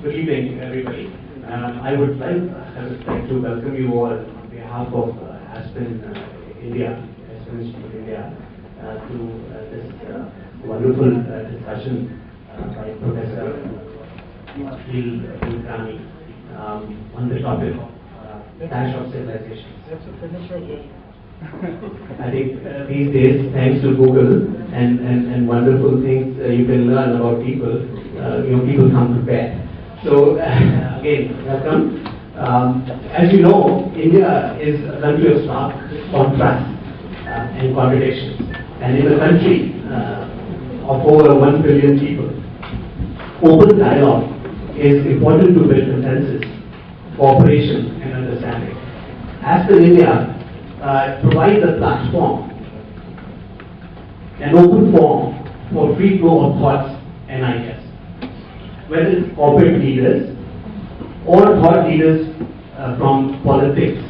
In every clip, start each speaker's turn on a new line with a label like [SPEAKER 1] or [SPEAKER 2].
[SPEAKER 1] Good evening, everybody. I would like to welcome you all on behalf of Aspen India, Aspen Institute India, to this wonderful discussion by Professor Gachibowli on the topic of Clash of Civilisations. I think these days, thanks to Google and wonderful things you can learn about people, people come prepared. So again, welcome. As you know, India is a country of stark contrast and contradictions. And in a country of over 1 billion people, open dialogue is important to build consensus, cooperation and understanding. Aspen India provides a platform, an open forum for free flow of thoughts and ideas, whether it's corporate leaders or thought leaders from politics,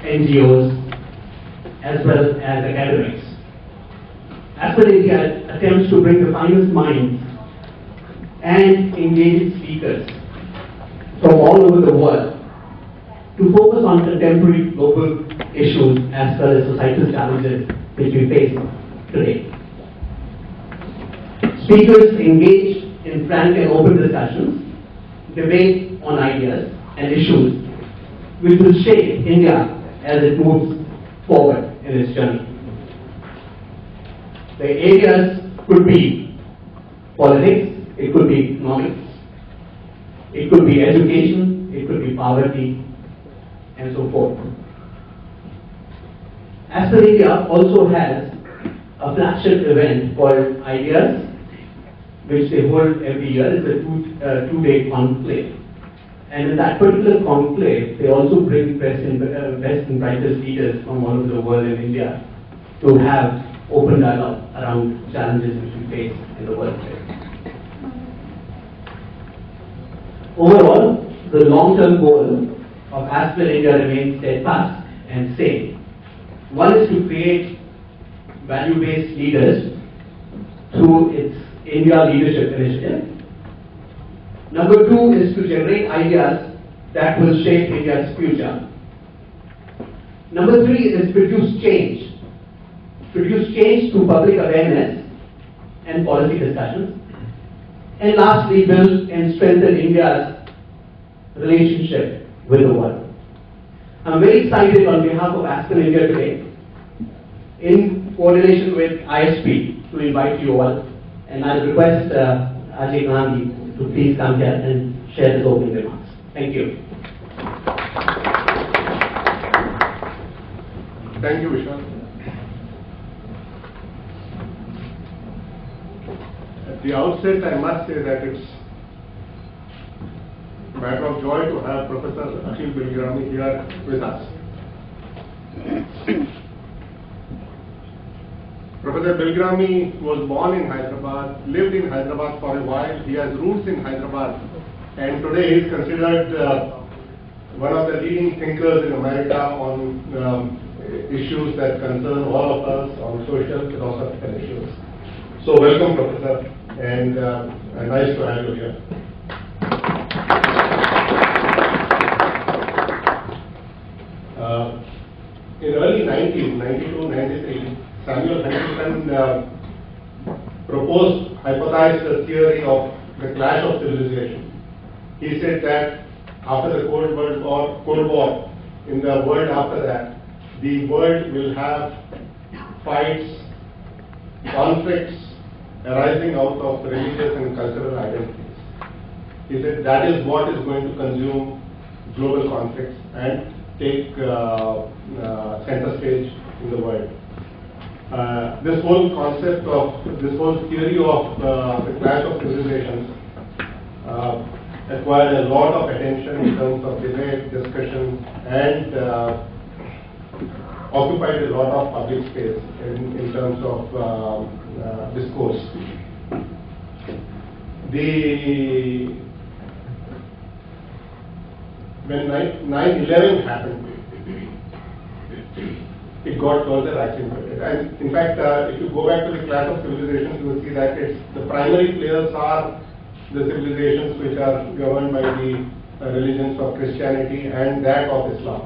[SPEAKER 1] NGOs, as well as academics. Aspen India attempts to bring the finest minds and engaged speakers from all over the world to focus on contemporary global issues as well as societal challenges which we face today. Speakers engage in frank and open discussions, debate on ideas and issues which will shape India as it moves forward in its journey. The areas could be politics, it could be economics, it could be education, it could be poverty, and so forth. Aspen India also has a flagship event called Ideas, which they hold every year. It's a two-day conclave. And in that particular conclave, they also bring best and brightest leaders from all over the world in India to have open dialogue around challenges which we face in the world today. Overall, the long-term goal of Aspen India remains steadfast and same. One is to create value-based leaders through its India Leadership Initiative. Number two is to generate ideas that will shape India's future. Number three is produce change. Produce change through public awareness and policy discussions. And lastly, build and strengthen India's relationship with the world. I'm very excited on behalf of Aspen India today, in coordination with ISP, to invite you all. And I request Ajay Gandhi to please come here and share his opening remarks. Thank you.
[SPEAKER 2] Thank you, Vishal. At the outset, I must say that it's a matter of joy to have Professor Gachibowli here with us. Professor Gachibowli was born in Hyderabad, lived in Hyderabad for a while. He has roots in Hyderabad, and today he is considered one of the leading thinkers in America on issues that concern all of us, on social, philosophical issues. So welcome, Professor, and nice to have you here. In early 90s, 92, 93, Samuel Huntington hypothesized the theory of the clash of civilization. He said that after the Cold War, in the world after that, the world will have fights, conflicts arising out of religious and cultural identities. He said that is what is going to consume global conflicts and take center stage in the world. This whole theory of the clash of civilizations acquired a lot of attention in terms of debate, discussion, and occupied a lot of public space in terms of discourse. When 9/11 happened, it got further accentuated. And in fact, if you go back to the clash of civilizations, you will see that the primary players are the civilizations which are governed by the religions of Christianity and that of Islam.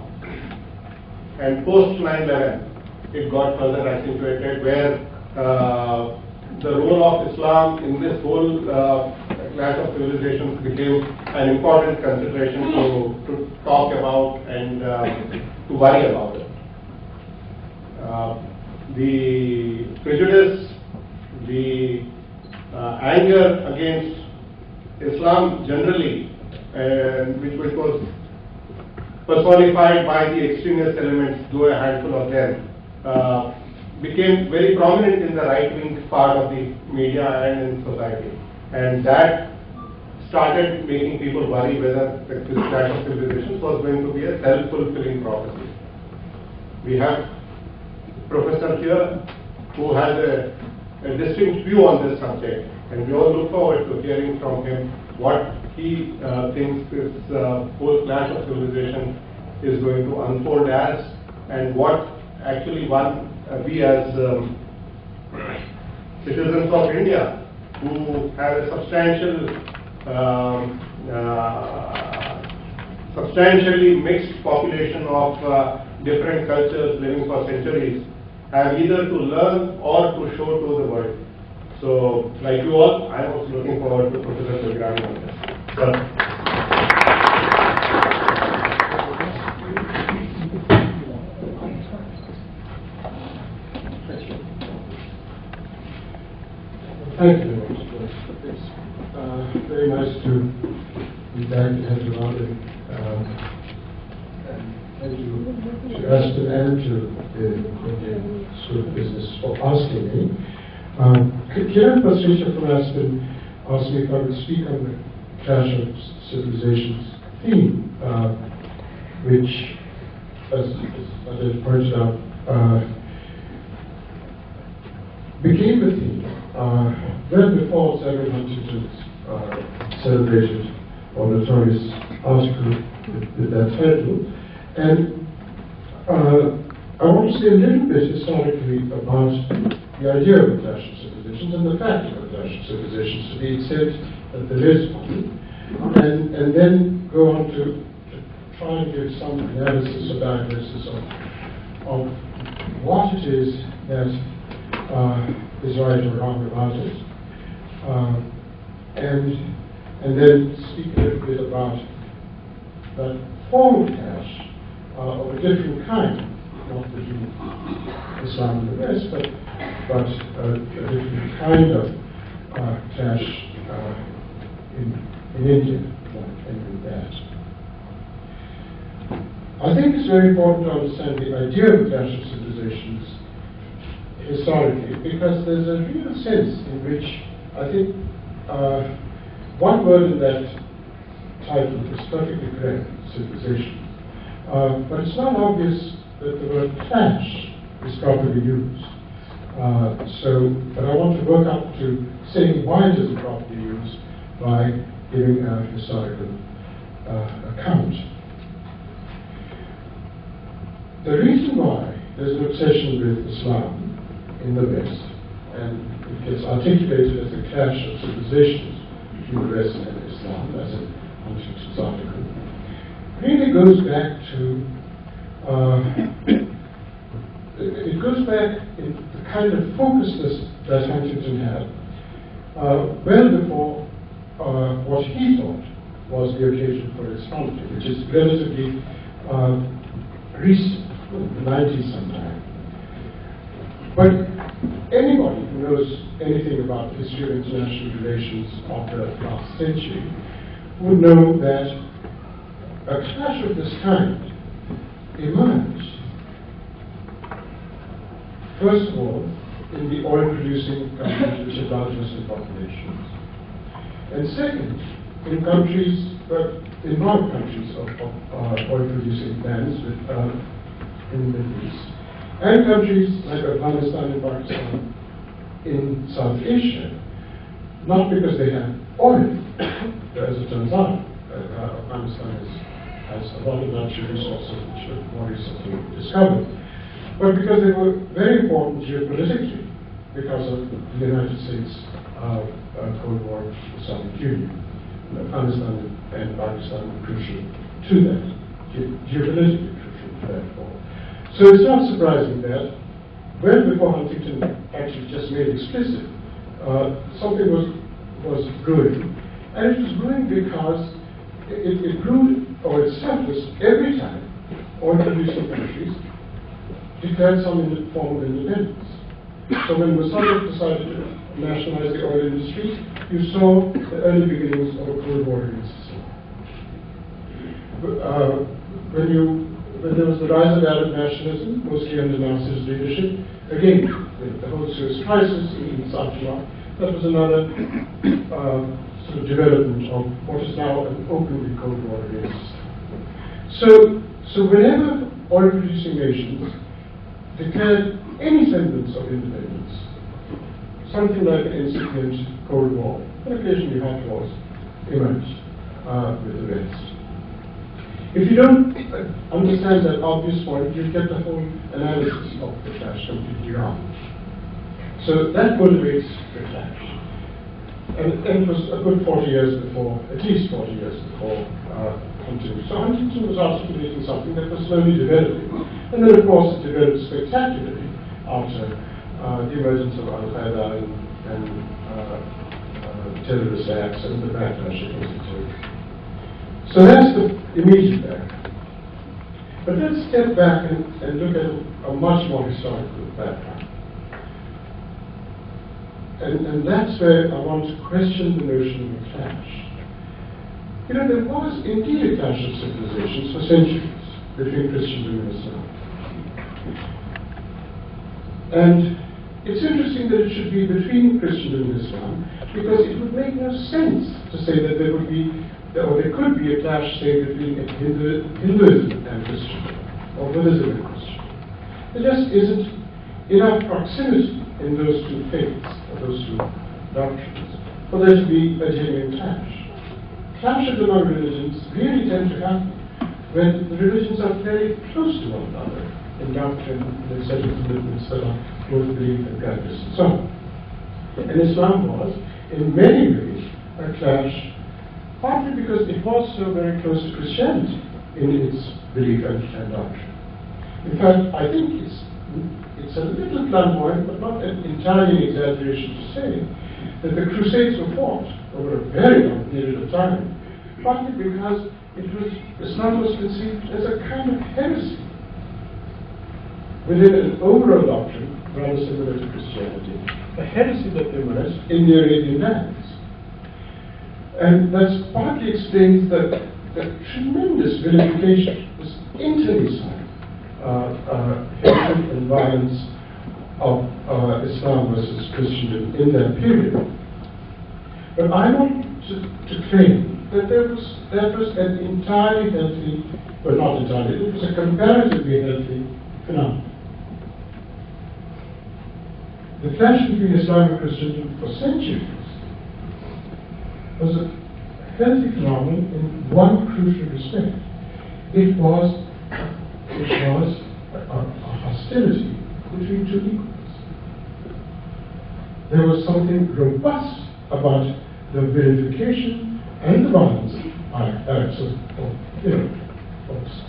[SPEAKER 2] And post 9/11, it got further accentuated, where the role of Islam in this whole clash of civilizations became an important consideration to talk about and to worry about it. The prejudice, the anger against Islam generally, which was personified by the extremist elements, though a handful of them, became very prominent in the right-wing part of the media and in society. And that started making people worry whether this clash of civilizations was going to be a self-fulfilling prophecy. We have a professor here who has a distinct view on this subject, and we all look forward to hearing from him what he thinks this whole clash of civilization is going to unfold as, and what actually we as citizens of India who have a substantially mixed population of different cultures living for centuries have either to learn or to show to the world. So, like you all, I am also looking forward to Professor Kulkarni on this.
[SPEAKER 3] Thank you very much. It's very nice to be back in Hyderabad, and thank you to Aspen and to the Indian School of Business for asking me. Kiran Pasricha from Aspen asked me if I would speak on the Clash of Civilizations theme, which, as I pointed out, became the theme well before Samuel Huntington's celebrated or notorious article with that title. And I want to say a little bit historically about the idea of a clash of civilizations and the fact of a clash of civilizations, to the extent that there is one, and then go on to try and give some analysis or diagnosis of what it is that is right or wrong about it, and then speak a little bit about that form of clash of a different kind, not between Islam and the West, but a different kind of clash in India, and with that. I think it's very important to understand the idea of clash of civilizations historically, because there's a real sense in which I think one word in that title is perfectly correct, civilization. But it's not obvious that the word clash is properly used. But I want to work up to saying why it isn't properly used by giving a historical account. The reason why there's an obsession with Islam in the West, and it gets articulated as a clash of civilizations between the West and Islam, as in Huntington's article, really goes back to it goes back in the kind of focusedness that Huntington had well before what he thought was the occasion for its founding, which is relatively recent, the 90s sometime. But anybody who knows anything about the history of international relations of the last century would know that a clash of this kind emerged, first of all, in the oil-producing countries which have large Muslim populations, and second, in countries, in non-countries of oil-producing lands in the Middle East, and countries like Afghanistan and Pakistan in South Asia, not because they have oil, as it turns out. Afghanistan has a lot of natural resources which were more recently discovered, but because they were very important geopolitically because of the United States Cold War with the Soviet Union. Afghanistan and Pakistan were crucial to that, geopolitically crucial to that war. So it's not surprising that well before Huntington actually just made explicit, something was growing. And it was growing because it grew, or it surfaced every time oil-producing countries declared some form of independence. So when Mossad decided to nationalize the oil industry, you saw the early beginnings of a Cold War system. When there was the rise of Arab nationalism, mostly under Nasser's leadership, again, the whole Suez crisis in South Sudan, that was another sort of development of what is now an openly Cold War system. So whenever oil-producing nations declared any semblance of independence, something like an incipient Cold War, and occasionally hot wars, emerged with the West. If you don't understand that obvious point, you get the whole analysis of the clash completely wrong. So that motivates the clash. And it was a good 40 years before, at least 40 years before Huntington. So Huntington was articulating something that was slowly developing. And then, of course, it developed spectacularly after the emergence of Al-Qaeda and terrorist acts and the backlash it was taking. So that's the immediate background. But let's step back and look at a much more historical background. And that's where I want to question the notion of a clash. You know, there was indeed a clash of civilizations for centuries between Christendom and Islam. And it's interesting that it should be between Christendom and Islam, because it would make no sense to say that there would be, or there could be a clash, say, between Hinduism and Christendom, or Buddhism and Christendom. There just isn't enough proximity in those two faiths, or those two doctrines, for there to be a genuine clash. Clashes among religions really tend to happen when the religions are very close to one another in doctrine, in a set of commitments that are both belief and practice, and so on. And Islam was, in many ways, a clash, partly because it was so very close to Christianity in its belief and doctrine. In fact, I think it's a little flamboyant, but not entirely an exaggeration to say that the Crusades were fought over a very long period of time, partly because Islam was conceived as a kind of heresy within an overall doctrine rather similar to Christianity, a heresy that emerged in the Arabian lands. And that partly explains the tremendous vilification, this internecine hatred and violence of Islam versus Christendom in that period. But I want to claim that that was an entirely healthy, well, not entirely, it was a comparatively healthy phenomenon. The clash between Islam and Christendom for centuries was a healthy phenomenon in one crucial respect. It was a hostility between two equals. There was something robust about the vilification and the violence acts of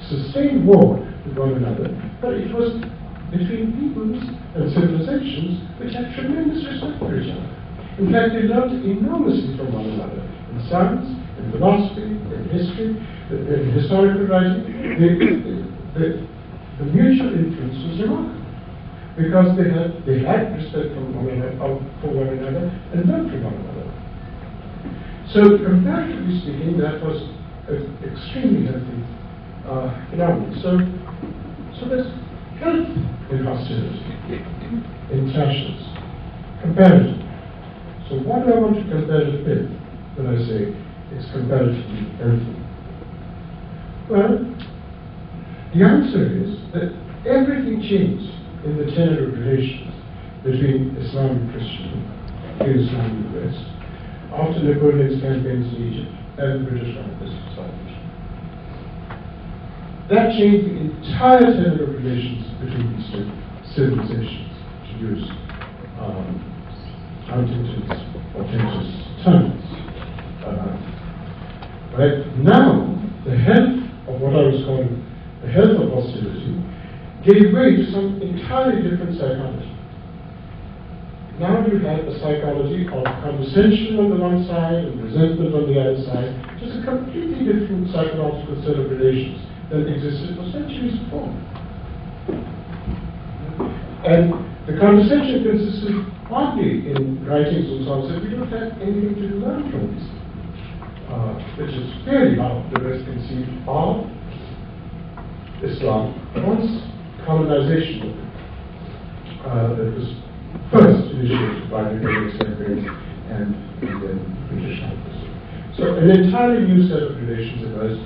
[SPEAKER 3] sustained war with one another, but it was between peoples and civilizations which had tremendous respect for each other. In fact, they learned enormously from one another in science, in philosophy, in history, in historical writing. The mutual influence was remarkable because they had respect for one another and learned from one another. So, comparatively speaking, that was an extremely healthy phenomenon. So there's health in hostility, in clashes, comparatively. So what do I want to compare it with when I say it's comparatively healthy? Well, the answer is that everything changed in the tenor of relations between Islam and Christendom, between Islam and the West, after Napoleon's campaigns in Egypt and the British conquest of South. That changed the entire tenor of relations between these two civilizations, to use Huntington's portentous terms. Right now, the health of what I was calling the health of hostility gave way to some entirely different psychology. Now you have a psychology of condescension on the one side and resentment on the other side, just a completely different psychological set of relations that existed for centuries before. And the condescension consisted partly in writings and so on, so we don't have anything to learn from this, which is fairly how the West conceived of Islam once colonization that was first initiated by the British and then British conquest. So an entirely new set of relations emerged,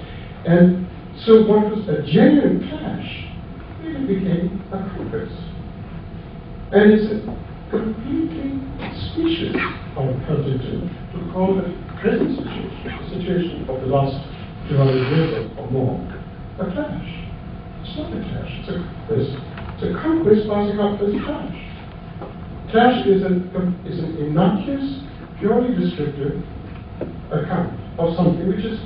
[SPEAKER 3] and so what was a genuine clash really became a conquest. And it's a completely specious of Huntington to call the present situation, the situation of the last 200 years or more, a clash. It's not a clash, it's a conquest. It's a conquest passing up as a clash. Clash is an innocuous, purely descriptive account of something which is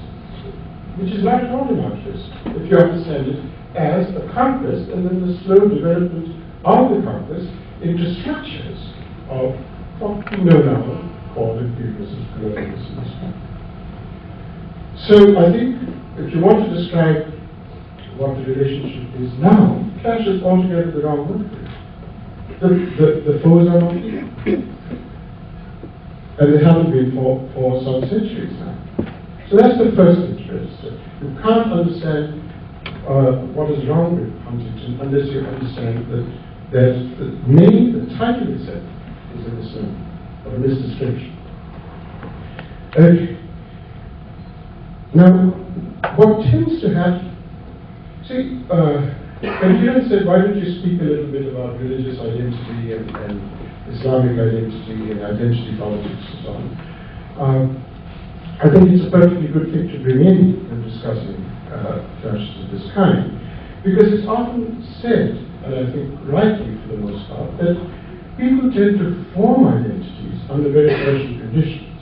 [SPEAKER 3] not at all innocuous, if you understand it as a conquest and then the slow development of the conquest into structures of what we know now called imperialism, colonialism. So I think if you want to describe what the relationship is now, clash is altogether the wrong word. The foes are not here. And they haven't been for some centuries now. So that's the first thing to register. You can't understand what is wrong with Huntington unless you understand that the name, the title itself, is a misnomer, or a misdescription. Okay. Now, what tends to happen, see, and Kiran said, why don't you speak a little bit about religious identity and Islamic identity and identity politics and so on. I think it's a perfectly good thing to bring in when discussing clashes of this kind, because it's often said, and I think rightly for the most part, that people tend to form identities under very special conditions,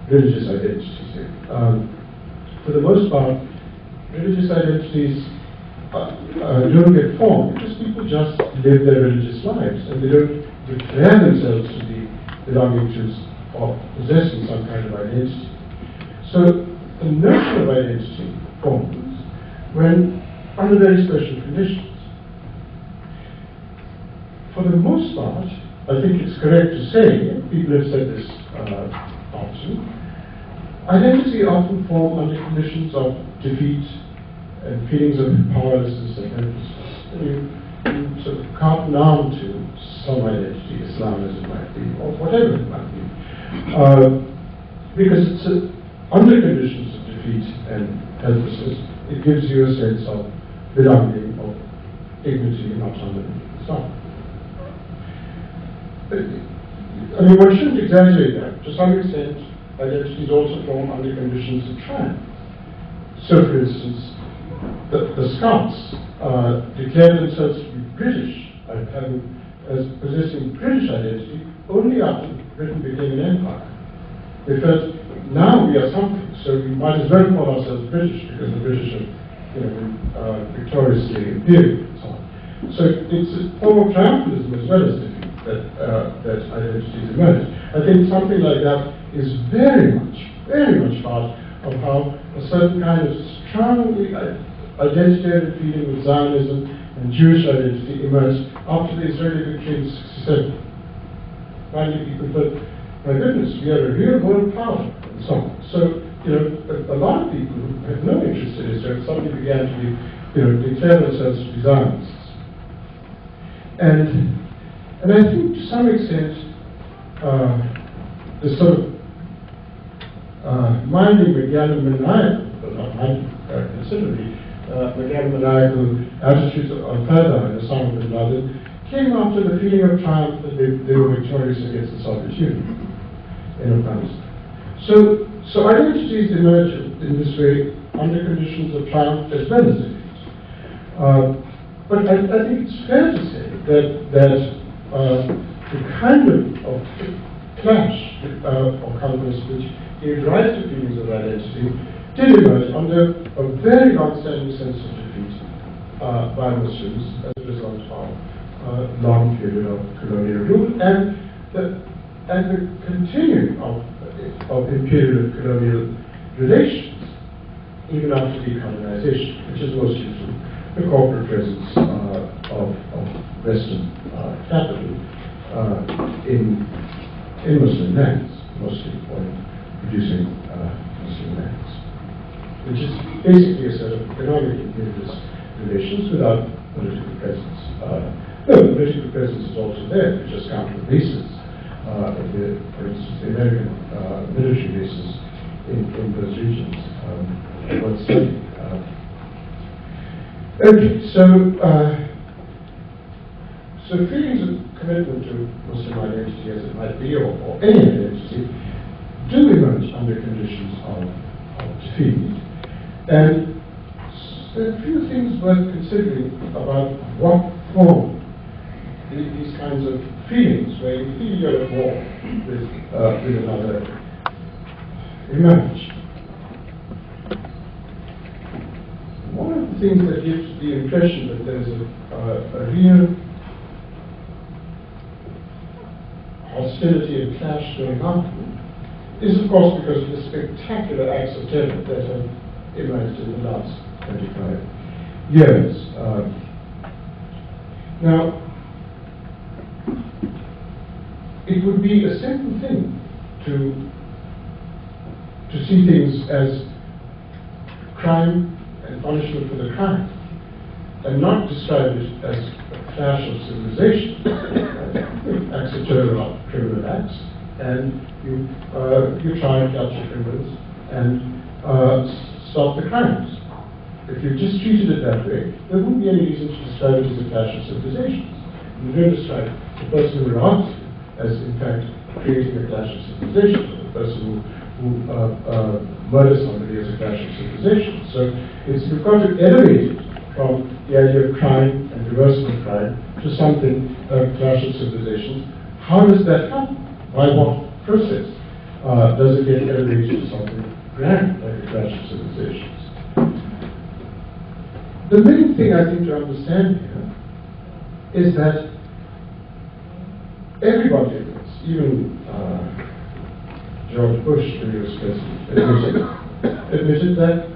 [SPEAKER 3] religious identities. For the most part, religious identities don't get formed because people just live their religious lives and they don't declare themselves to be belonging to or possessing some kind of identity. So the notion of identity forms when under very special conditions. For the most part, I think it's correct to say, people have said this often, identity often forms under conditions of defeat and feelings of powerlessness and helplessness. You sort of can't arm to some identity, Islam as it might be, or whatever it might be. Because it's under conditions of defeat and helplessness, it gives you a sense of belonging, of dignity and autonomy, and so on. I mean, one shouldn't exaggerate that. To some extent, identities also form under conditions of triumph. So, for instance, the Scots declared themselves to be British, as possessing British identity only after Britain became an empire. They felt, now we are something, so we might as well call ourselves British because the British have been victoriously imperial and so on. So it's a form of triumphalism as well as defeat that identities emerge. I think something like that is very much part of how a certain kind of strongly identitarian feeling with Zionism and Jewish identity emerged after the Israeli victory in 1967. Finally, people thought, my goodness, we are a real world power, and so on. So, a lot of people who had no interest in Israel suddenly began to be, declare themselves to be Zionists. And I think to some extent, the sort of minding McGann maniacal, but not minding considerably, McGann maniacal attitudes on Qaeda and Osama bin Laden came after the feeling of triumph that they were victorious against the Soviet Union in Afghanistan. So identities emerge in this way under conditions of triumph as well as defeat. But I think it's fair to say that the kind of clash of cultures which gave rise to feelings of identity did emerge under a very long-standing sense of defeat by Muslims as a result of a long period of colonial rule and the continuing of imperial colonial relations even after decolonization, which is mostly through the corporate presence of Western capital in Muslim lands, mostly for producing Muslim lands, which is basically a set of economic imperialist relations without political presence. No, the political presence is also there, but just count the bases, for instance, the American military bases in those regions. One study. Okay, so feelings of commitment to Muslim identity, as it might be, or any identity, do emerge under conditions of defeat. And there are a few things worth considering about what form these kinds of feelings, where you feel you're at war with another, emerge. One of the things that gives the impression that there's a real hostility and clash going on is, of course, because of the spectacular acts of terror that have emerged in the last 25 years. Now, it would be a simple thing to see things as crime and punishment for the crime, and not describe it as a clash of civilization. Acts of terror are criminal acts, and you try and capture criminals and stop the crimes. If you just treated it that way, there wouldn't be any reason to describe it as a clash of civilizations. You don't describe the person who harms you as, in fact, creating a clash of civilizations, or the person who murders somebody as a clash of civilizations. So you've got to elevate it from the idea of crime and reversal of crime to something, a clash of civilizations. How does that happen? By what process does it get elevated to something grand, like a clash of civilizations? The main thing I think to understand here is that everybody, even George Bush, when he was president, admitted that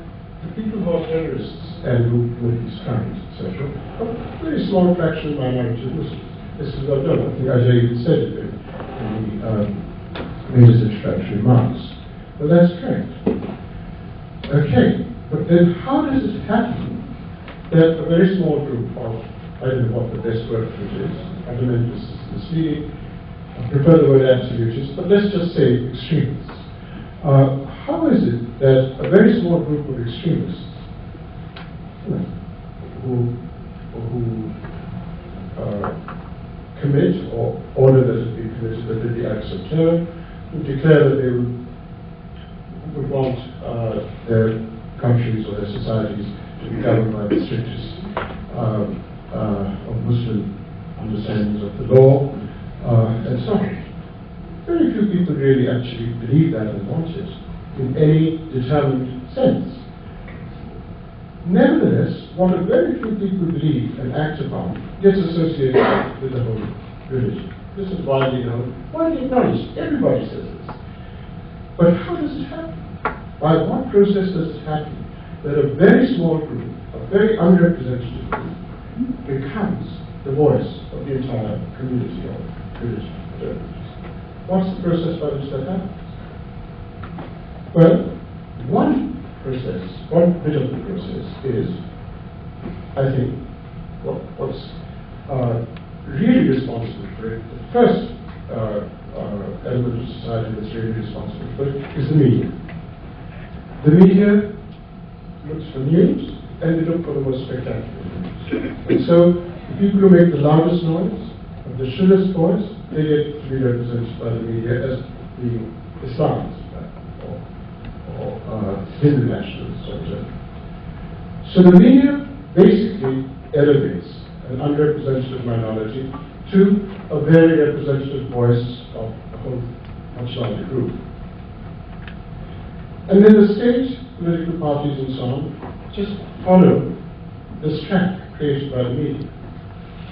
[SPEAKER 3] the people who are terrorists and who commit these crimes, etc., are a very small fraction of minority Muslims. This is well done. I think Ajay even said it when he made his introductory remarks. Well, that's correct. Okay, but then how does it happen that a very small group of, I don't know what the best word for it is, fundamentalists is misleading, I prefer the word absolutists, but let's just say extremists. How is it that a very small group of extremists who commit or order that it be committed, that there be acts of terror, who declare that they would want their countries or their societies to be governed by the strictest of Muslim understandings of the law, and so on. Very few people really actually believe that and want it in any determined sense. Nevertheless, what a very few people believe and act upon gets associated with the whole religion. This is widely known, widely acknowledged. Everybody says this. But how does it happen? By what process does it happen that a very small group, a very underrepresented group, becomes the voice of the entire community of religion? What's the process by which that happens? Well, one bit of the process is, I think, what's really responsible for it. The first element of society that's really responsible for it is the media. The media looks for news, and they look for the most spectacular news. And so, the people who make the loudest noise, of the shrillest voice, they get to be represented by the media as being Islamists or Hindu nationalists or whatever. So the media basically elevates an underrepresented minority to a very representative voice of a whole much larger group. And then the state, political parties and so on, just follow this track created by the media.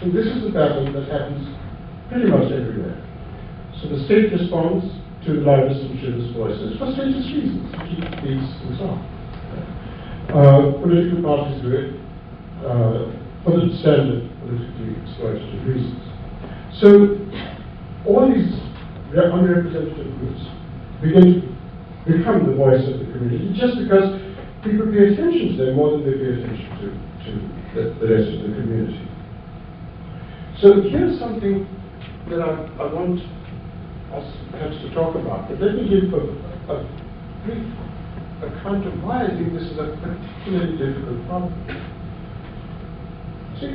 [SPEAKER 3] And this is a pattern that happens pretty much everywhere. So the state responds to the loudest and shrillest voices for status reasons, to keep peace and so on. Political parties do it for the standard politically exploitative reasons. So all these unrepresentative groups begin to become the voice of the community just because people pay attention to them more than they pay attention to the rest of the community. So here's something that I want us perhaps to talk about, but let me give a brief account of why I think this is a particularly difficult problem. So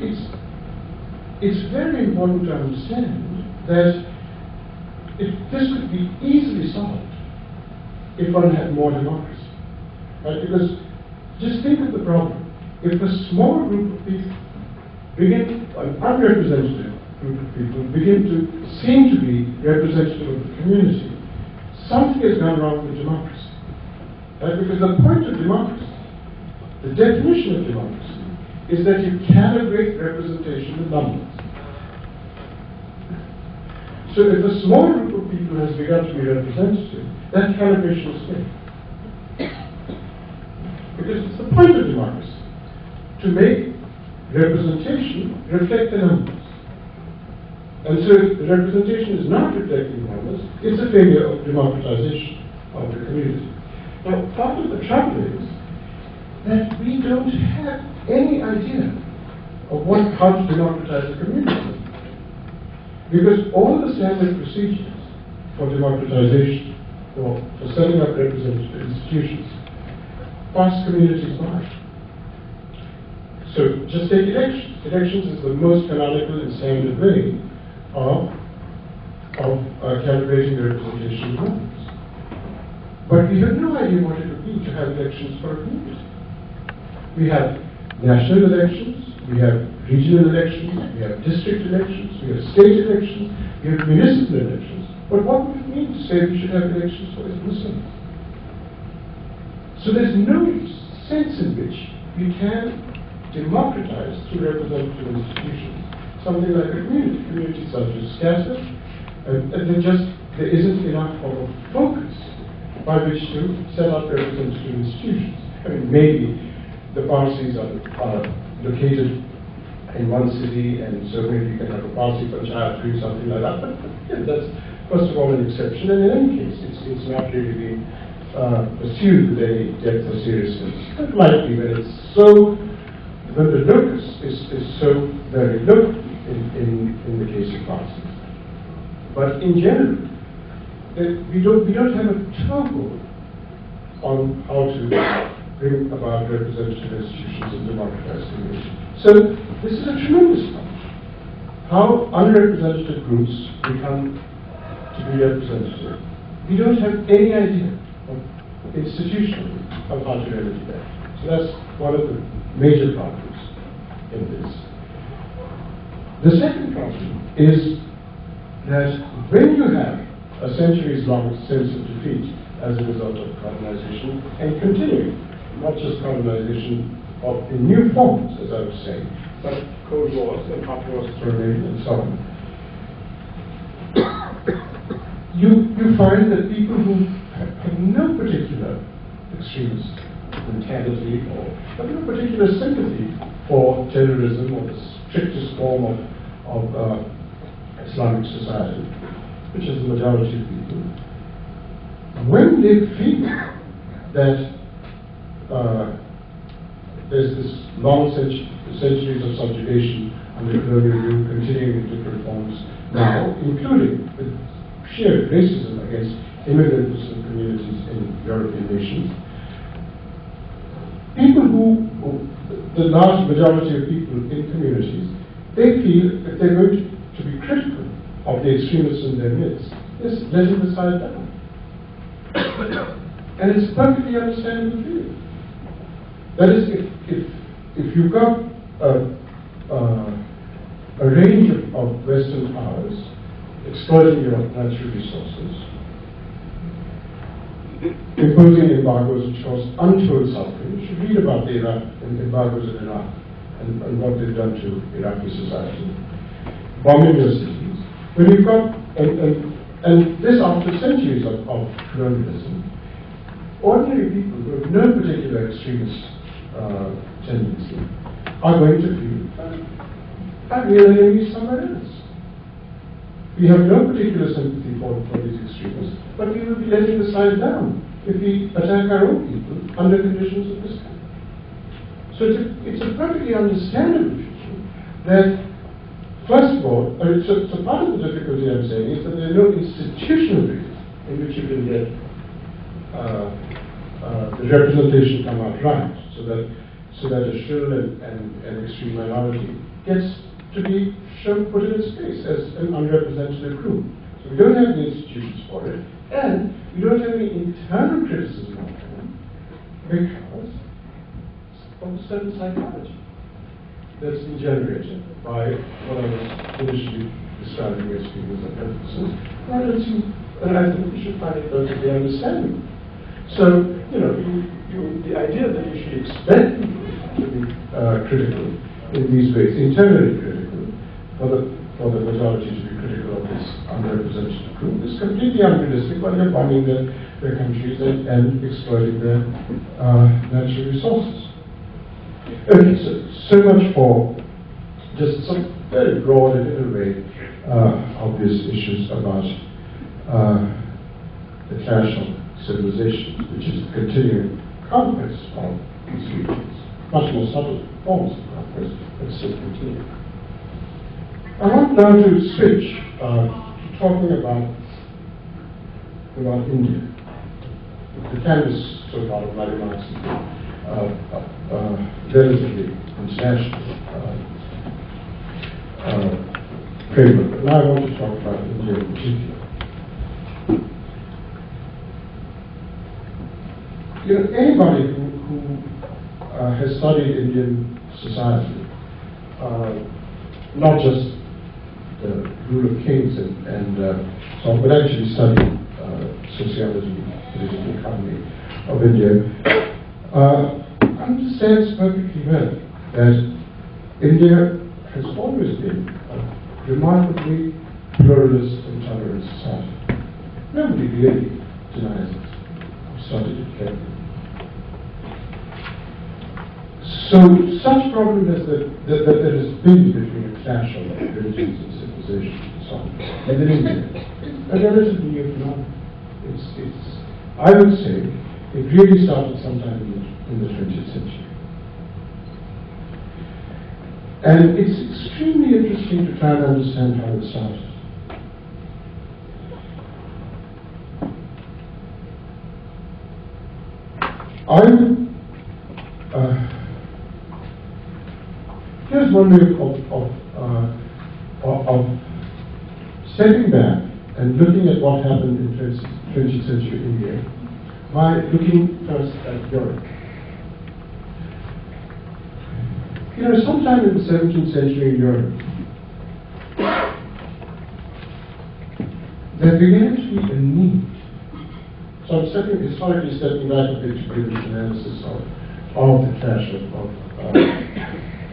[SPEAKER 3] it's very important to understand that this could be easily solved if one had more democracy. Right? Because just think of the problem. If a small group of people begin, an unrepresentative group of people, begin to seem to be representative of the community, something has gone wrong with democracy. Right? Because the point of democracy, the definition of democracy, is that you calibrate representation with numbers. So if a small group of people has begun to be representative, that calibration is failed. Because it's the point of democracy, to make representation reflect the numbers. And so if the representation is not reflecting numbers, it's a failure of democratization of the community. Now, part of the trouble is that we don't have any idea of how to democratize the community. Because all the standard procedures for democratization, for setting up representative institutions, pass communities by. So just take elections. Elections is the most canonical and standard way of calibrating the representation of numbers. But we have no idea what it would be to have elections for a community. We have national elections, we have regional elections, we have district elections, we have state elections, we have municipal elections. But what would it mean to say we should have elections for Muslims? So there's no sense in which we can democratize through representative institutions something like a community. Communities are just scattered, and there isn't enough of a focus by which to set up representative institutions. I mean, maybe the Parsis are located in one city, and so maybe you can have a Parsi panchayat doing something like that. But yeah, that's first of all an exception, and in any case, it's not really being pursued with any depth or seriousness. It might be when the locus is so very low in the case of Parsis. But in general, we don't have a turbo on how to bring about representative institutions and democratized communities. So this is a tremendous problem. How unrepresentative groups become to be representative. We don't have any idea of institutionally of how to remedy that. So that's one of the major problems in this. The second problem is that when you have a centuries-long sense of defeat as a result of colonization and continuing, not just colonization in new forms, as I was saying, but Cold Wars and hot wars thrown in and so on, you find that people who have no particular extremist mentality or have no particular sympathy for terrorism or the strictest form of Islamic society, which is the majority of people, when they feel that there's this long centuries of subjugation under colonial rule continuing in different forms now, including with sheer racism against immigrant Muslim communities in European nations, the large majority of people in communities, they feel that they're going to be critical of the extremists in their midst, just letting the side down. And it's a perfectly understandable feeling. That is, if you've got a range of Western powers exploiting your natural resources, imposing embargoes which caused untold suffering. You should read about the embargoes in Iraq and what they've done to Iraqi society. Bombing your cities. When you've got, and this after centuries of colonialism, ordinary people who have no particular extremist tendency are going to feel that real enemy is somewhere else. We have no particular sympathy for these extremists, but we will be letting the side down if we attack our own people under conditions of this kind. So it's a perfectly understandable issue that, first of all, so part of the difficulty I'm saying is that there are no institutional ways in which you can get the representation come out right, so that a shrill and extreme minority gets to be put in its place as an unrepresentative group. So we don't have the institutions for it, and we don't have any internal criticism of them because of a certain psychology that's been generated by what I was initially describing as feelings of emphasis. And I think we should find it perfectly understandable. So, the idea that you should expect people to be critical in these ways, internally critical, for the majority to be critical of this underrepresented group is completely unrealistic while you're bombing their countries and exploiting their natural resources. Okay, so much for just some very broad and in a way obvious issues about the clash of civilizations, which is the continuing conquest of these regions. Much more subtle forms of conquest, but still continuing. I want now to switch to talking about India. The canvas so far of my remarks is relatively international framework, but now I want to talk about India in particular. Anybody who has studied Indian society, not just the rule of kings and so on, but actually studied sociology, political economy of India, understands perfectly well that India has always been a remarkably pluralist and tolerant society. Nobody really denies it. I've studied it carefully. So such problem as that there has been between a clash of religions and civilizations and so on within India, a relatively new phenomenon. I would say it really started sometime in the 20th century. And it's extremely interesting to try and understand how it started. Here's one way of stepping back and looking at what happened in 20th century India by looking first at Europe. Sometime in the 17th century in Europe, there began to be a need. So I'm historically stepping back a bit to give this analysis of the clash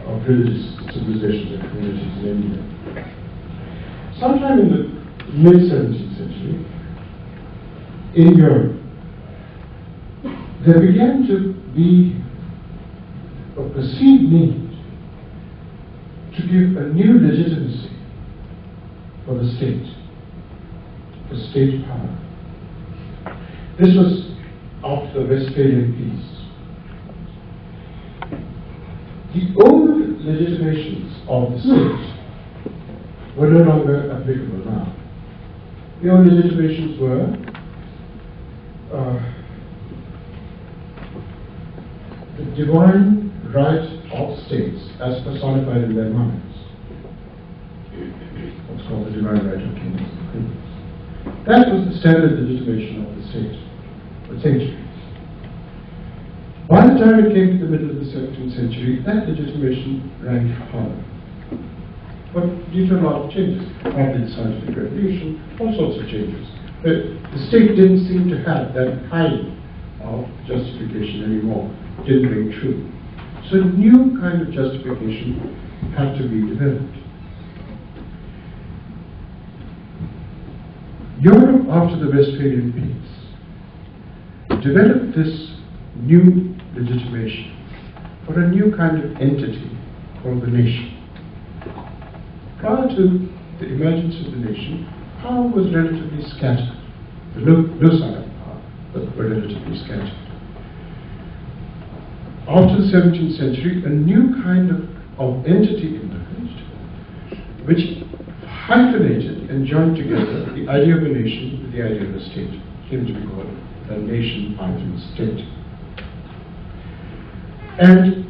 [SPEAKER 3] of religious civilizations and communities in India. Sometime in the mid-17th century, in Europe, there began to be a perceived need to give a new legitimacy for the state power. This was after the Westphalian peace. The old legitimations of the state were no longer applicable now. The old legitimations were the divine right of states as personified in their minds. What's called the divine right of kings and queens. That was the standard legitimation of the state for centuries. By the time it came to the middle of the 17th century, that legitimation ran hollow. but due to a lot of changes. After the scientific revolution, all sorts of changes. The state didn't seem to have that kind of justification anymore. Didn't ring true. So a new kind of justification had to be developed. Europe, after the Westphalian Peace, developed this new legitimation for a new kind of entity called the nation. Prior to the emergence of the nation, power was relatively scattered. The loci of power were relatively scattered. After the 17th century, a new kind of entity emerged, which hyphenated and joined together the idea of a nation with the idea of a state. It came to be called a nation hyphen state. And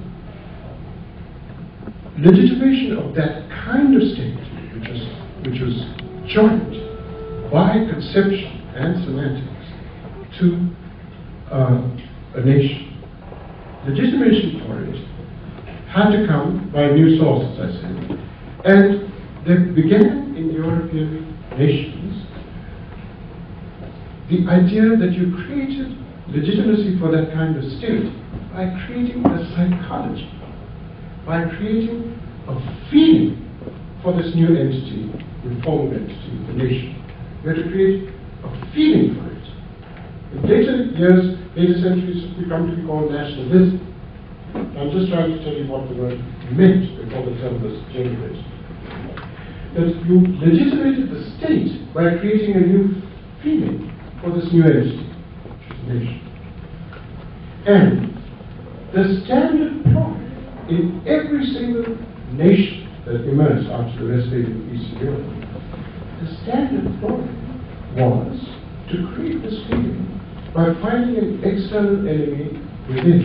[SPEAKER 3] legitimation of that kind of state, which was joined by conception and semantics to a nation, legitimation for it had to come by new sources, I say. And they began in European nations the idea that you created legitimacy for that kind of state by creating a psychology, by creating a feeling for this new entity, informed entity, the nation. You had to create a feeling for it. In later years, later centuries, it become to be called nationalism. I'm just trying to tell you what the word meant before the term was generated. That you legitimated the state by creating a new feeling for this new entity, which is the nation. And the standard ploy in every single nation that emerged after the Westphalian Peace in Europe, the standard ploy was to create this feeling by finding an external enemy within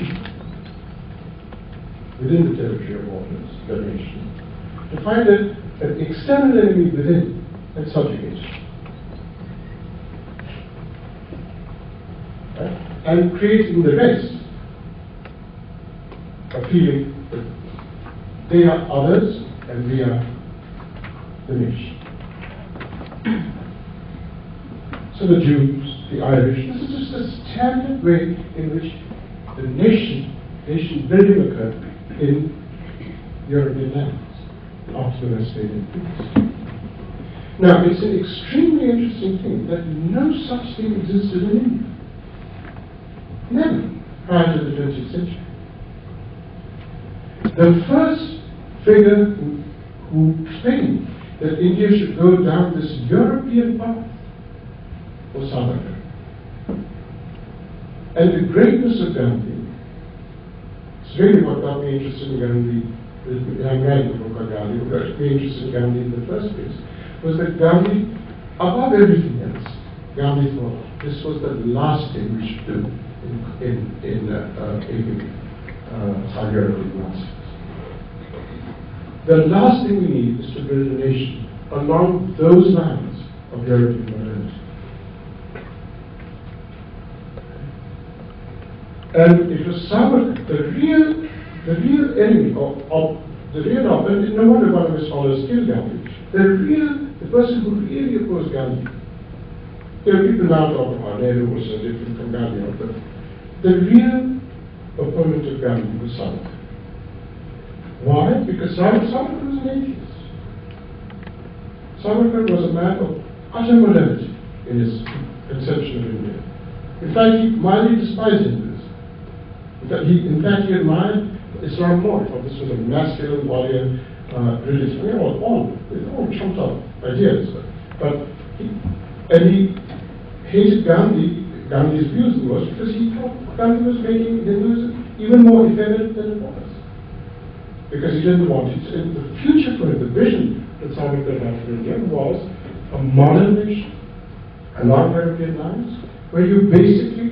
[SPEAKER 3] the territorial borders, the nation, to find an external enemy within and subjugate it. Right? And creating the rest a feeling that they are others and we are the nation. So the Jews, the Irish, this is just a standard way in which the nation building occurred in European lands after the Westphalian Peace. Now, it's an extremely interesting thing that no such thing existed in India. Never prior to the 20th century. The first figure who claimed that India should go down this European path was Savarkar. And the greatness of Gandhi, it's really what got me interested in Gandhi. I'm writing a book on Gandhi. What got me interested in Gandhi in the first place was that Gandhi, above everything else, Gandhi thought this was the last thing we should do in our European masters. The last thing we need is to build a nation along those lines of European modernity. And it was Savarkar, the real enemy of the real opponent. No wonder one of his scholars killed Gandhi. The person who really opposed Gandhi. There are people now talking about Nehru was so different from Gandhi, but the real opponent of Gandhi was Savarkar. Why? Because Savarkar was an atheist. Savarkar was a man of utter modernity in his conception of India. In fact, he mildly despised Hindus. In fact, he admired Islam more. He thought this was a masculine warrior religion. I mean, all trumped up ideas. But he hated Gandhi's views the most because he thought Gandhi was making Hinduism even more effeminate than it was. Because he didn't want it. And the future for him, the vision that Savarkar had for India was a modern nation along European lines, where you basically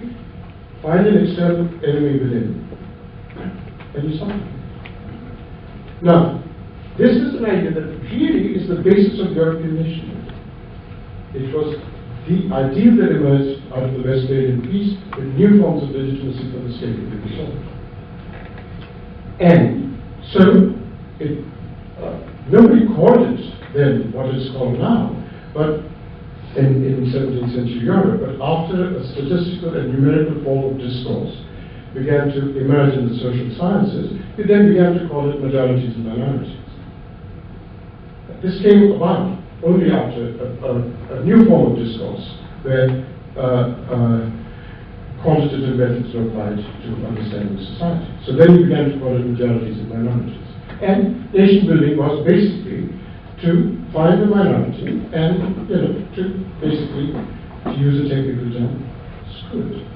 [SPEAKER 3] find an external enemy within, and you solve it. Now, this is an idea that really is the basis of European nationhood. It was the ideal that emerged out of the Westphalian Peace with new forms of legitimacy for the state that we saw. And so, Nobody called it then what it's called now, but in 17th century Europe. But after a statistical and numerical form of discourse began to emerge in the social sciences, we then began to call it majorities and minorities. This came about only after a new form of discourse where quantitative methods were applied to understanding society. So then we began to call it majorities and minorities. And nation building was basically to find a minority and, to basically, to use a technical term, screw it.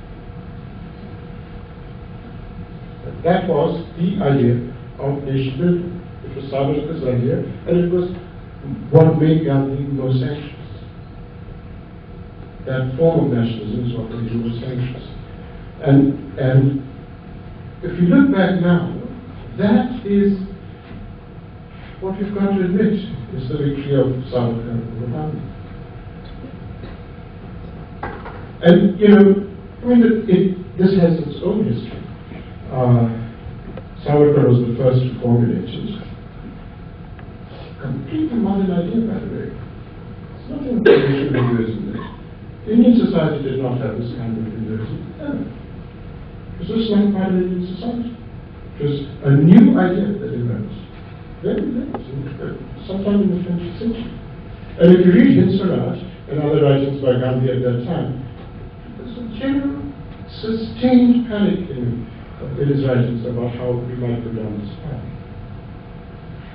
[SPEAKER 3] That was the idea of nation building. It was Savarkar's idea, and it was what made Gandhi most anxious. That form of nationalism is what made him most anxious. And if you look back now, that is what we've got to admit is the victory of Savarkar over Gandhi. And this has its own history. Savarkar was the first to formulate it. Completely modern idea, by the way. It's nothing of traditional Hinduism there. Indian society did not have this kind of Hinduism. No. It was just not part of Indian society. It was a new idea that emerged. Very late, sometime in the 20th century. And if you read Hinsaraj and other writings by Gandhi at that time, there's a general, sustained panic in his writings about how we might go down this path.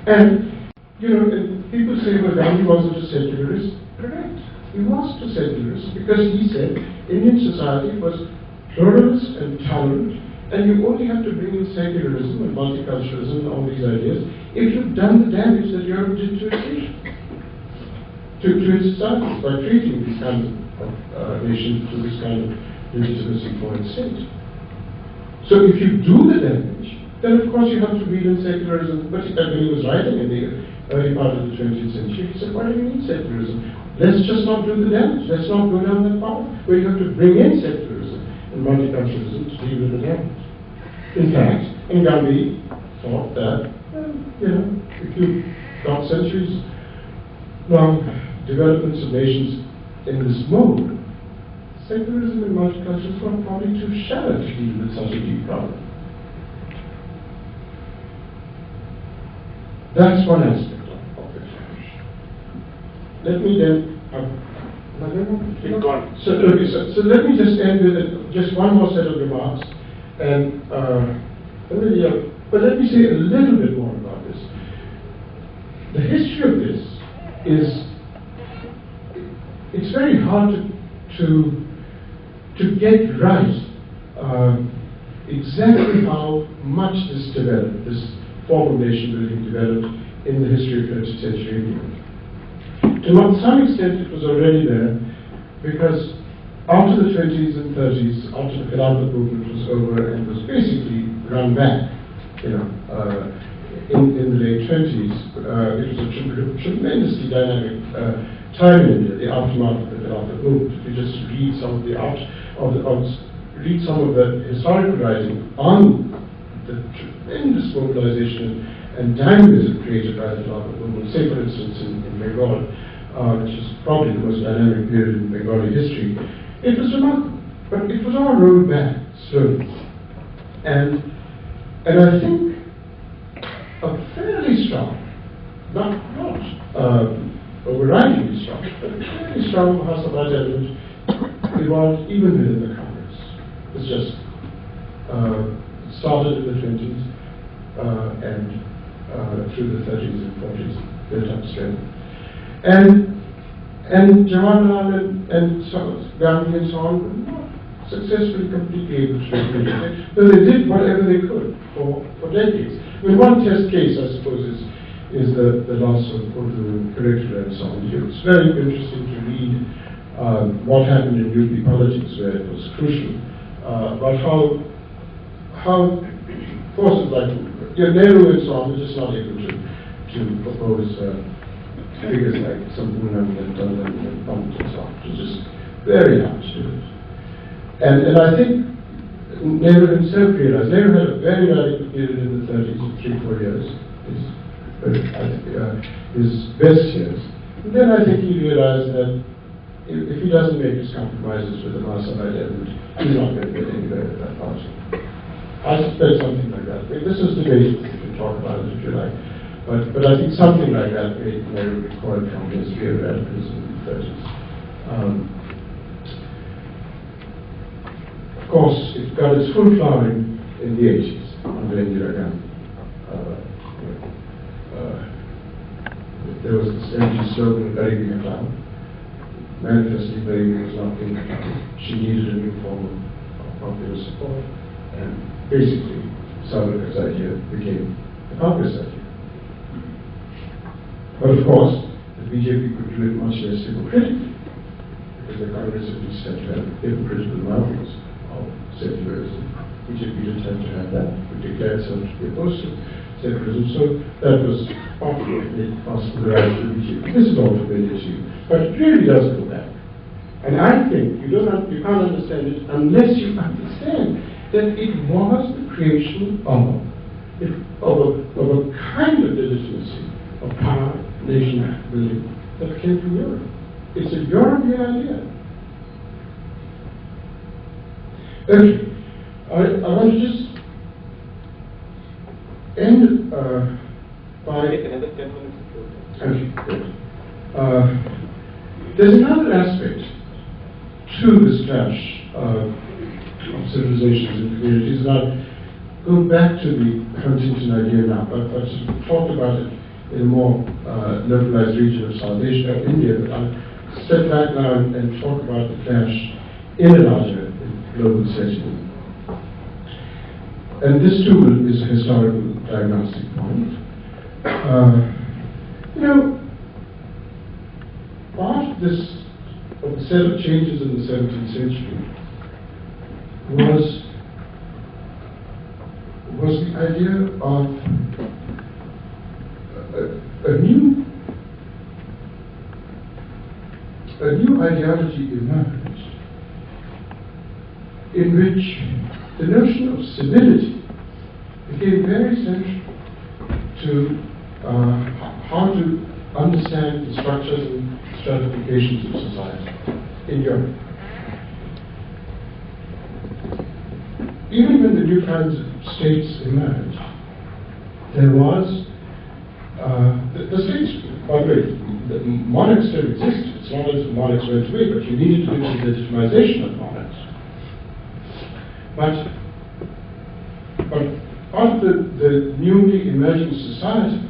[SPEAKER 3] And, and people say, well, Gandhi wasn't a secularist. Correct. He was a secularist because he said Indian society was pluralist and tolerant, and you only have to bring in secularism and multiculturalism and all these ideas if you've done the damage that Europe did to its nation, to its societies, by treating these kinds of nations to this kind of legitimacy for its state. So if you do the damage, then of course you have to read in secularism. But when he was writing in the early part of the 20th century, he said, why do you need secularism? Let's just not do the damage. Let's not go down that path where you have to bring in secularism and multiculturalism to deal with the damage. In fact, Gandhi thought that, if you've got centuries long developments of nations in this mode, secularism and multiculturalism are probably too shallow to deal with such a deep problem. That's one aspect of it. Let me then. So let me just end with just one more set of remarks, and but let me say a little bit more about this. The history of this is it's very hard to get right exactly how much this developed, this form of nation building developed in the history of 20th century India. To some extent it was already there, because after the 20s and 30s, after the Khilafat movement was over and was basically run back, in the late 20s, it was a tremendously dynamic time in India, the aftermath of the Khilafat movement. If you just read some of the historical writing on the tremendous mobilization and dynamism created by the Khilafat movement, say for instance in Bengal, which is probably the most dynamic period in Bengali history, it was remarkable. But it was all rolled back slowly. And I think a fairly strong, not overridingly strong, but a fairly strong Mahasamadhi element evolved even within the Congress. It's just started in the 20s and through the 30s and 40s, built up strength. And Jawaharlal and Gandhi and so on were not successfully completely able to regulate it, but they did whatever they could for decades. I mean, one test case, I suppose, is the loss of Urdu curricula and so on. It's very interesting to read what happened in UP politics, where it was crucial, about how forces like Nehru and so on were just not able to propose figures like Sambunam and Tandam and Pant and so on. It was just very hard to do it. And I think Nehru himself realized, Nehru had a very radical period in the 30s, 3-4 years. His his best years. And then I think he realized that if he doesn't make his compromises with the Maasai element, he's not going to get anywhere with that party. I suspect something like that. This is debatable, we can talk about it if you like. But I think something like that may recall from his view of radicalism in the 30s. Of course, it got its full flowering in the 80s under Indira Gandhi. There was this empty slogan, "Garibi Hatao," manifestly Garibi was not being Hatao. She needed a new form of popular support, and basically Savarkar's idea became the Congress idea. But of course, the BJP could do it much less hypocritically, because the Congress at least had to have hypocritical mouthings of secularism. BJP didn't have to have that. It declared itself to be opposed to secularism, so that was partly possible to rise to the BJP. This is all familiar to you, but it really does go back. And I think you can't understand it unless you understand that it was the creation of a kind of legitimacy of power, nation building that came from Europe. It's a European idea. Okay, I want to just end by...
[SPEAKER 4] Another 10 minutes.
[SPEAKER 3] Okay, good. There's another aspect to this clash of civilizations and communities, and I'll go back to the Huntington idea now, but I sort of talked about it in a more localized region of South Asia, India, but I'll step back now and talk about the clash in a larger global setting. And this too is a historical diagnostic point. Part of the set of changes in the 17th century was the idea of a new ideology emerged in which the notion of civility became very central to how to understand the structures and stratifications of society in Europe. Even when the new kinds of states emerged, there was the states, by the way, the monarchs still existed. It's not as the monarchs went away, but you needed to do the legitimization of monarchs. But part of the newly emerging society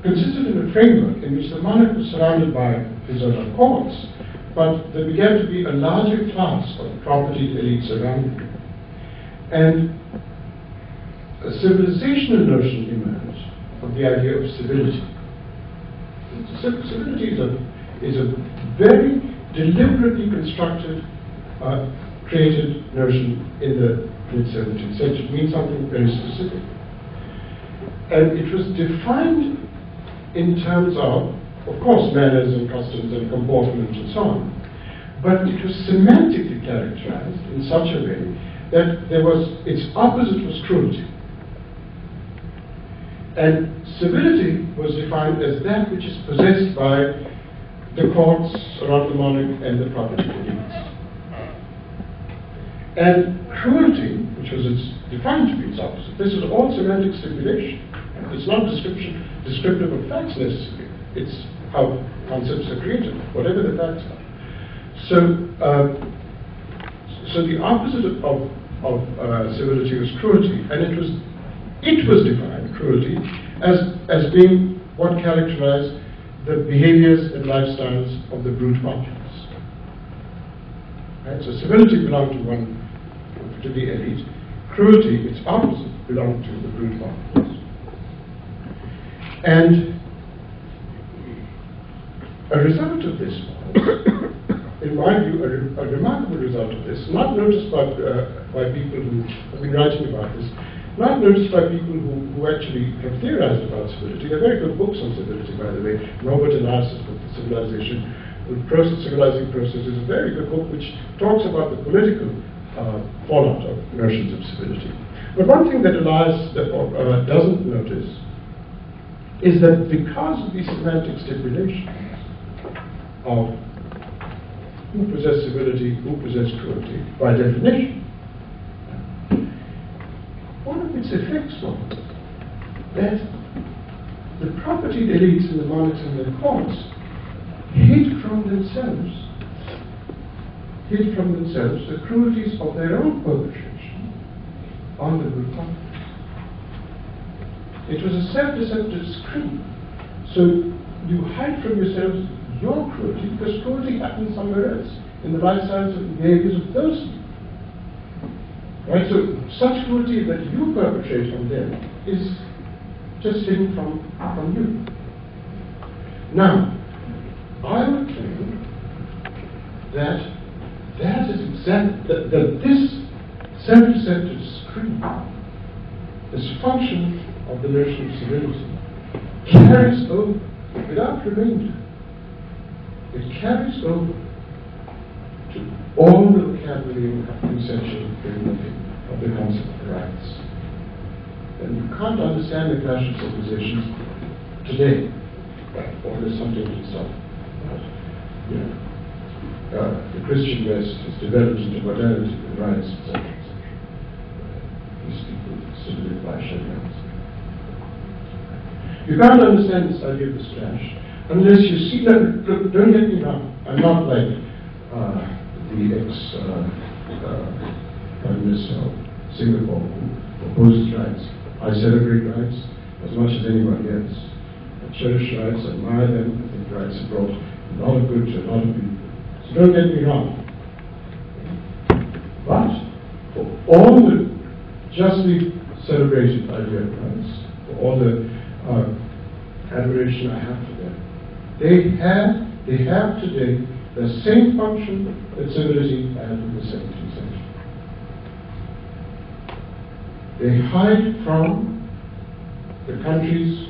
[SPEAKER 3] consisted in a framework in which the monarch was surrounded by his own courts, but there began to be a larger class of property elites around him. And a civilizational notion emerged of the idea of civility. Civility is a very deliberately constructed, created notion in the mid-17th century. It means something very specific. And it was defined in terms of course, manners and customs and comportment and so on. But it was semantically characterized in such a way that its opposite was cruelty. And civility was defined as that which is possessed by the courts around the monarch and the property elites. And cruelty, which was defined to be its opposite, this is all semantic stipulation. It's not descriptive of facts necessarily. It's how concepts are created, whatever the facts are. So the opposite of civility was cruelty, and it was defined, cruelty, as being what characterized the behaviors and lifestyles of the brute populace. Right? So civility belonged to the elite. Cruelty, its opposite, belonged to the brute populace. And a result of this was, in my view, a remarkable result of this, not noticed by people who have been writing about this, not noticed by people who actually have theorized about civility. There are very good books on civility, by the way. Robert Elias's book, The Civilization, Civilizing Process, is a very good book which talks about the political fallout of notions of civility. But one thing that Elias doesn't notice is that because of these semantic stipulations of who possess civility, who possess cruelty, by definition, one of its effects was that the property elites in the monarchs and the courts hid from themselves the cruelties of their own perpetration on the good public. It was a self-deceptive screen. So you hide from yourselves your cruelty because cruelty happens somewhere else in the lifestyles and behaviors of those people. Right? So such cruelty that you perpetrate on them is just hidden from you. Now, I would claim that that this self-deceptive screen, this function of the notion of civility, carries over without remainder. It carries over to all the vocabulary and essential of the concept of rights. And you can't understand the clash of civilizations today, or there's something to itself. The Christian West has developed into modernity with rights, etc., etc. These people still live by shutdowns. You can't understand this idea of this clash unless you see that. Look, don't get me wrong. I'm not like the Prime Minister of Singapore who opposes rights. I celebrate rights as much as anybody else. I cherish rights, admire them. I think rights have brought a lot of good to a lot of people. So don't get me wrong. But for all the justly celebrated idea of rights, for all the admiration I have for them, they have today the same function that civility had in the 17th century. They hide from the countries,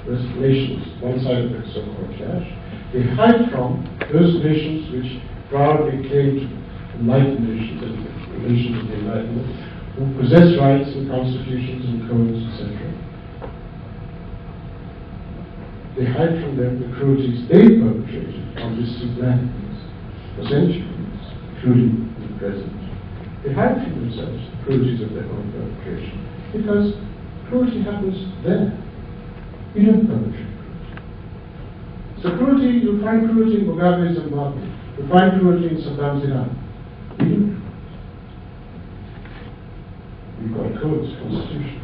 [SPEAKER 3] the nations, one side of the so-called clash. They hide from those nations which proudly claim to enlighten nations and the nations of the Enlightenment, who possess rights and constitutions and codes, etc. They hide from them the cruelties they perpetrated on distant lands for centuries, including the present. They hide from themselves the cruelties of their own perpetration because cruelty happens there. You don't perpetrate cruelty. So cruelty, you'll find cruelty in Mugabe, Zimbabwe. You'll find cruelty in Saddam's Iran. We don't. We've got codes, constitutions.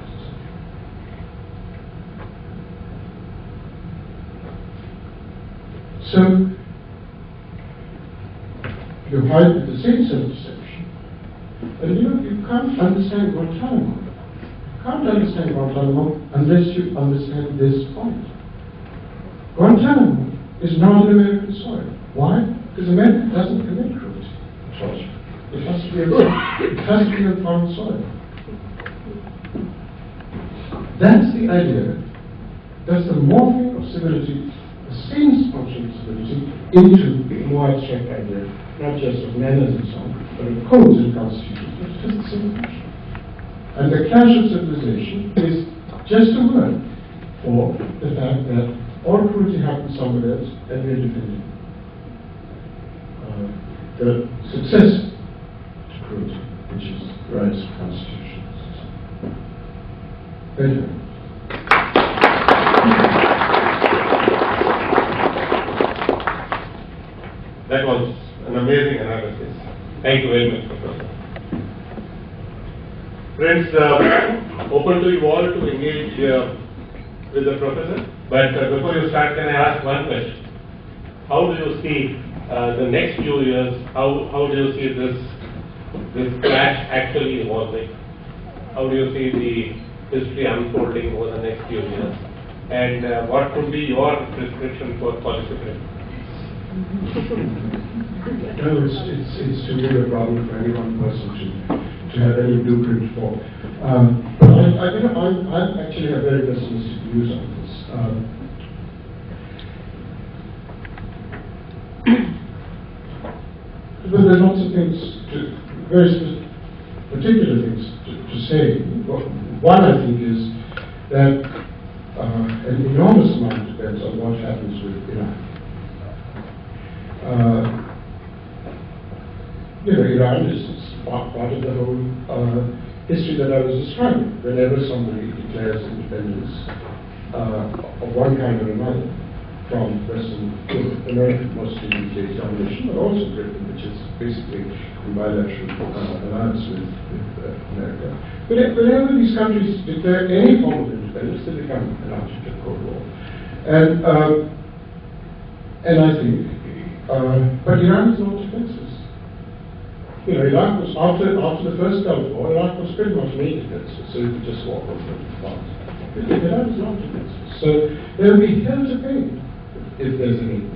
[SPEAKER 3] So, you hide with the same self-deception, and you can't understand Guantanamo. You can't understand Guantanamo unless you understand this point. Guantanamo is not an American soil. Why? Because America doesn't commit cruelty. It has to be on foreign soil. That's the idea. That's the morphing of civility, the same function of civility, into a more abstract idea, not just of manners and so on, but of codes and constitutions. It's just the same function. And the clash of civilization is just a word for the fact that all cruelty happens somewhere else and we're defending the success to cruelty, which is rights and constitutions. Thank you.
[SPEAKER 2] That was an amazing analysis. Thank you very much, Professor. Friends, open to you all to engage with the professor. But before you start, can I ask one question? How do you see the next few years? How do you see this clash actually evolving? How do you see the history unfolding over the next few years? And what could be your prescription for policy making?
[SPEAKER 3] No, it's too big a problem for any one person to have any blueprint for. But I actually have very pessimistic views on this. But there are lots of things, very particular things to say. One, I think, is that an enormous amount depends on what happens with Iran. Iran is part of the whole history that I was describing. Whenever somebody declares independence of one kind or another from Western America, mostly these days domination, but also Britain, which is basically in bilateral alliance with America. Whenever these countries declare any form of independence, they become an object of Cold War. And I think, but Iran is not defenseless. Iraq was, after the first Gulf War, Iraq was pretty much made defenseless, so you could just walk over the front. Iran is not defenseless. So there will be hell to pay if there's any.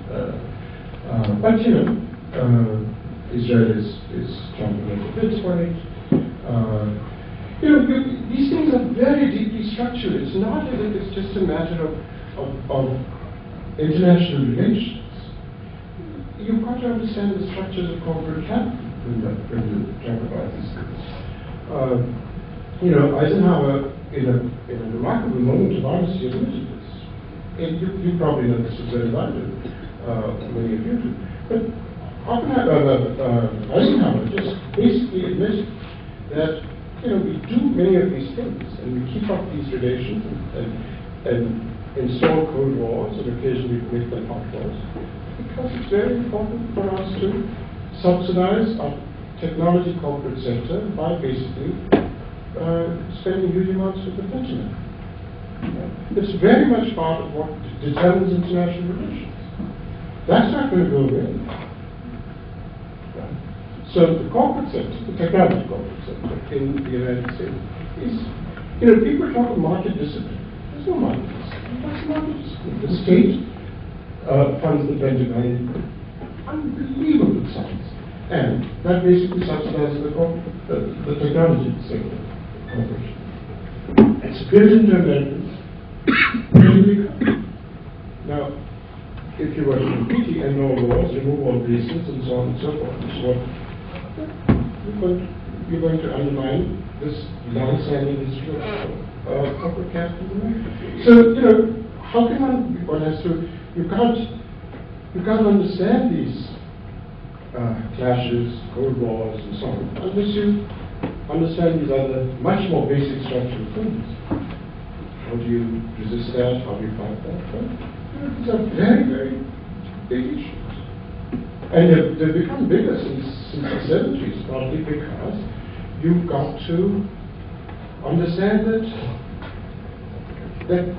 [SPEAKER 3] But Israel is trying to make a bid for it. These things are very deeply structured. It's not as if it's just a matter of international relations. You've got to understand the structures of corporate capital when you talk about these things. Eisenhower, in a remarkable moment of honesty, admitted this. And you probably know this as well as I do, many of you do. But Eisenhower just basically admitted that we do many of these things, and we keep up these relations and install Cold Wars, and occasionally make them hot wars, because it's very important for us to subsidize our technology corporate sector by basically spending huge amounts of the Pentagon. It's very much part of what determines international relations. That's not going to go away. So the corporate sector, the technology corporate sector in the United States is, people talk of market discipline. There's no market discipline. What's market discipline? The state funds the Pentagon in unbelievable sums. And that basically subsidizes the technology sector corporation. It's built into Americans. Now, if you were to completely end all wars, remove all bases, and so on and so forth, you're going to undermine this long-standing history of corporate capitalism. So, how can one has to, you can't understand these clashes, Cold Wars, and so on, unless you understand these other much more basic structural things. How do you resist that? How do you fight that? Right? These are very, very big issues. And they've become bigger since the 70s, partly because you've got to understand that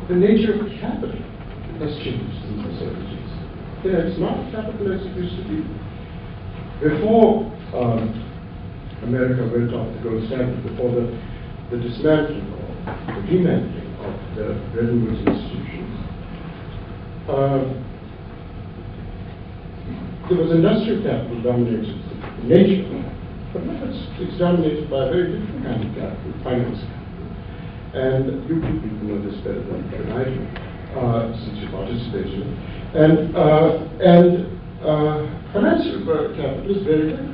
[SPEAKER 3] the nature of capital has changed since the 70s. It's not capital as it used to be. Before America went off the gold standard, before the dismantling or the demantling of the Bretton Woods institutions, there was industrial capital dominated the nature, but now it's dominated by a very different kind of capital, finance capital. And you people know this better than I do, since you participated in it. Financial capital is very different.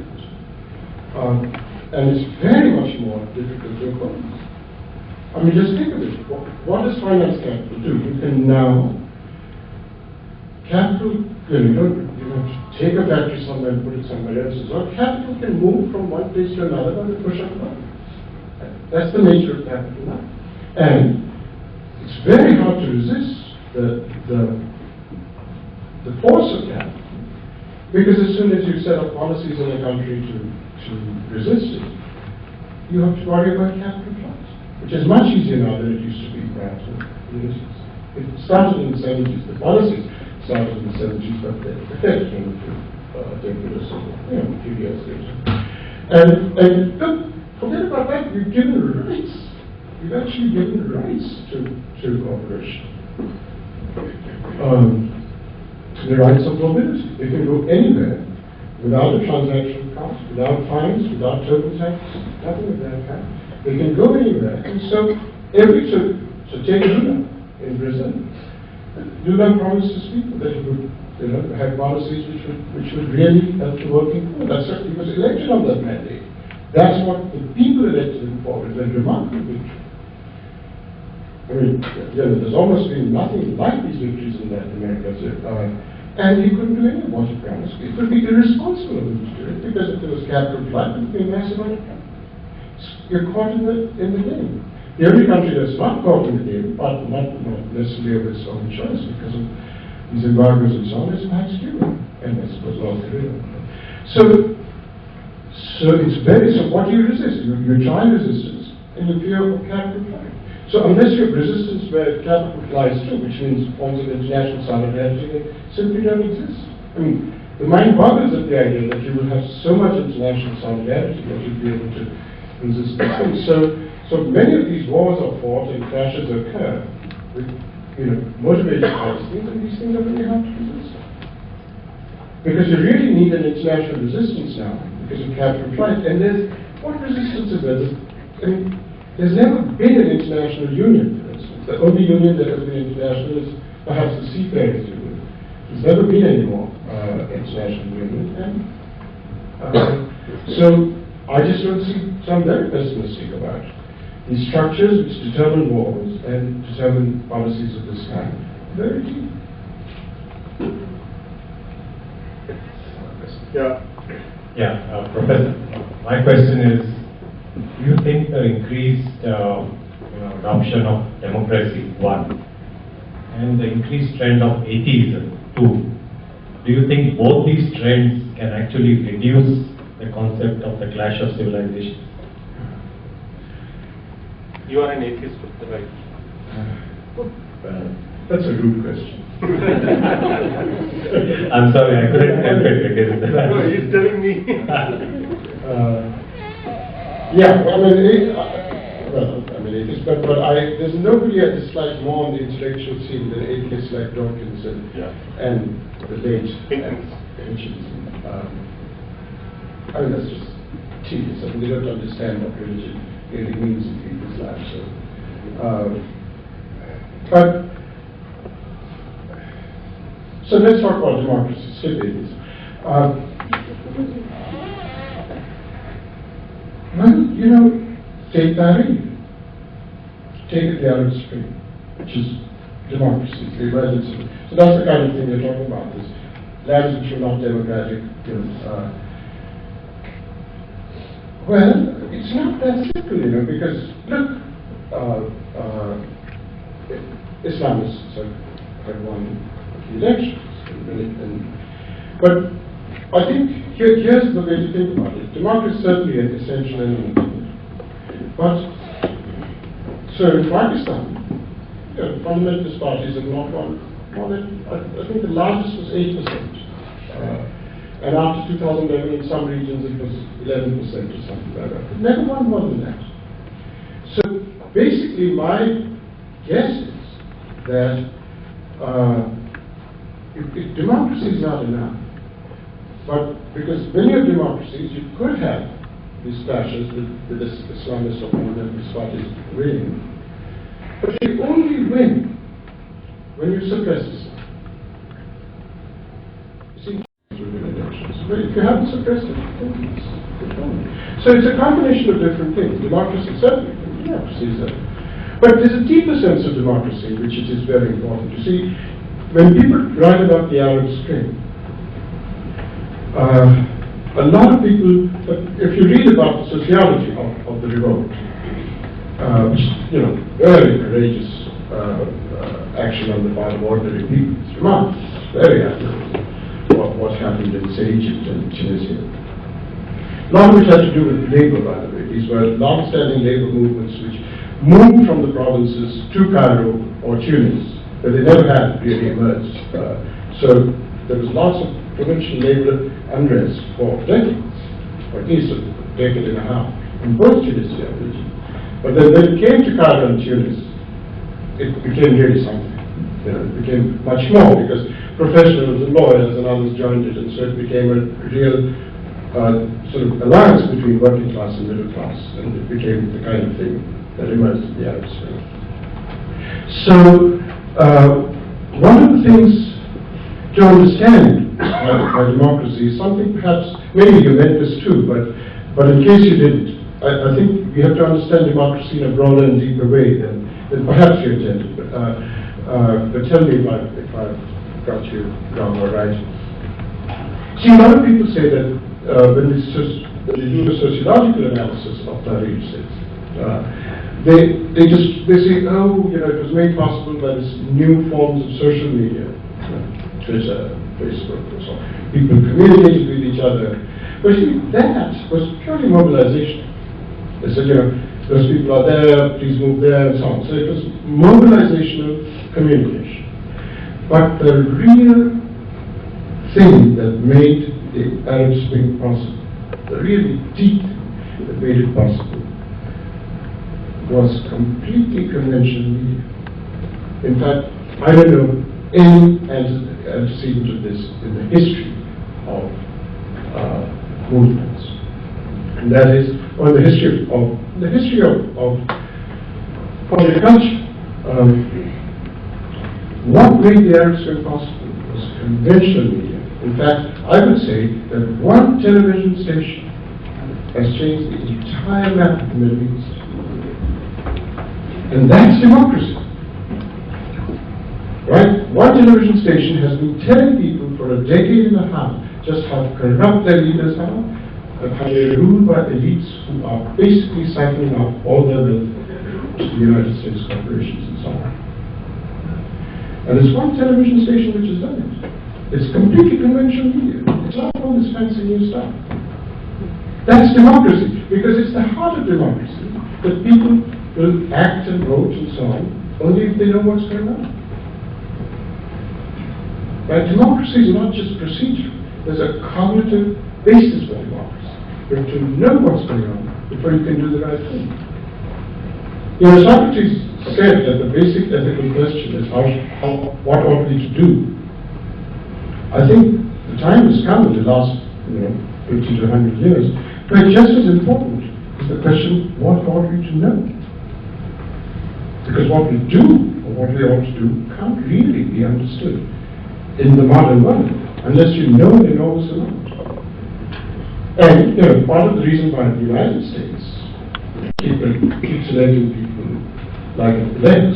[SPEAKER 3] And it's very much more difficult to acquire. I mean, just think of it. What does finance capital do? You can now, capital, you don't have to take a factory somewhere and put it somewhere else. So capital can move from one place to another by the push of a button. That's the nature of capital now. And it's very hard to resist the force of capital, because as soon as you set up policies in a country to resist it, you have to worry about capital flows, which is much easier now than it used to be perhaps in the 80s. It started in the 70s, the policies started in the 70s, but the Fed came to take it a few years later. And forget about that, you've given rights. You've actually given rights to corporations. The rights of mobility. They can go anywhere without a transaction cost, without fines, without total tax, nothing of that kind. They can go anywhere. And so take Lula in Brazil. Lula promised his people that he would have policies which would really help the working poor. That's certainly, he was elected on that mandate. That's what the people elected him for. It's a remarkable victory. I mean, there's almost been nothing like these victories in Latin America. And he couldn't do any of what he promised. It would be irresponsible of him to do it, because if there was capital flight, it would be a massive outcome. You're caught in the game. The only country that's not caught in the game, but not necessarily of its own choice, because of these embargoes and so on, is perhaps Cuba, and I suppose North Korea. So it's very, so what do you resist? You try resistance in the fear of capital flight. So unless you have resistance where capital flies through, which means forms of international solidarity, they simply don't exist. I mean, the mind boggles at the idea that you will have so much international solidarity that you'll be able to resist the thing. So many of these wars are fought and clashes occur with, motivated by these things, and these things are really hard to resist. Because you really need an international resistance now because of capital flight. And what resistance is there? I mean, there's never been an international union, for instance. The only union that has been international is perhaps the Seafarers Union. There's never been any more international union. And so I just don't see some very pessimistic about these structures which determine wars and determine policies of this kind. Very deep.
[SPEAKER 4] Professor, my question is, do you think the increased adoption of democracy, one, and the increased trend of atheism, two, do you think both these trends can actually reduce the concept of the clash of civilizations?
[SPEAKER 2] You are an atheist, right?
[SPEAKER 3] That's a rude question.
[SPEAKER 4] I'm sorry, I couldn't help it.
[SPEAKER 2] No, he's telling me.
[SPEAKER 3] there's nobody I dislike more on the intellectual scene than atheists like Dawkins and the late ancients. That's just tedious. They don't understand what religion really means in people's lives. So let's talk about democracy, civilians. Take Tahrir. Take the Arab Spring, which is democracy, the emergence of it. So that's the kind of thing they're talking about, this lands which are not democratic. Well, it's not that simple, because, look, Islamists have won elections. But I think here's the way to think about it. Democracy is certainly an essential element. But, so in Pakistan, fundamentalist parties have not won more than, I think the largest was 8%. And after 2011, in some regions it was 11% or something like that. But never won more than that. So basically my guess is that if democracy is not enough, but because many of democracies you could have these clashes with the Islamist or fundamentalist parties winning, but they only win when you suppress Islam. You see, but if you haven't suppressed it, it's wrong. So it's a combination of different things. Democracy certainly, democracy is there. But there's a deeper sense of democracy, which it is very important. You see, when people write about the Arab Spring, a lot of people, if you read about the sociology of the revolt, which, very courageous action on the part of ordinary people, it's remarkable, very admirable, what happened in, say, Egypt and Tunisia. A lot of which had to do with labor, by the way. These were long-standing labor movements which moved from the provinces to Cairo or Tunis, but they never had really emerged. So there was lots of provincial labor unrest for decades, or at least a decade and a half, in both Tunisia and Egypt. But then when it came to Cairo and Tunis, it became really something. It became much more because professionals and lawyers and others joined it, and so it became a real sort of alliance between working class and middle class, and it became the kind of thing that emerged in the Arab Spring. So, one of the things to understand by democracy is something perhaps, maybe you meant this too, but But in case you didn't, I think we have to understand democracy in a broader and deeper way than perhaps you intended. But tell me if I've got you wrong or right. See, a lot of people say that when they do a sociological analysis of Tahrir states, they say, oh, it was made possible by this new forms of social media, Twitter, Facebook, and so on. People communicated with each other. But see, that was purely mobilization. They said, those people are there, please move there, and so on. So it was mobilizational communication. But the real thing that made the Arab Spring possible, the really deep thing that made it possible, was completely conventional media. In fact, I don't know any antecedent of this in the history of movements, and that is, or the history of culture. What made the Arab Spring possible was conventional media. In fact, I would say that one television station has changed the entire map of the Middle East. And that's democracy. Right? One television station has been telling people for a decade and a half just how corrupt their leaders are, and how they're ruled by elites who are basically siphoning off all their wealth to the United States corporations and so on. And there's one television station which has done it. It's completely conventional media. It's not all this fancy new stuff. That's democracy, because it's the heart of democracy that people will act and vote and so on only if they know what's going on. Right? Democracy is not just procedure. There's a cognitive basis for democracy. You have to know what's going on before you can do the right thing. Socrates said that the basic ethical question is what ought we to do? I think the time has come in the last 50 to 100 years, but just as important is the question, what ought we to know? Because what we do, or what we ought to do, can't really be understood in the modern world, unless you know the enormous amount. And, part of the reason why the United States keeps electing people like Lex,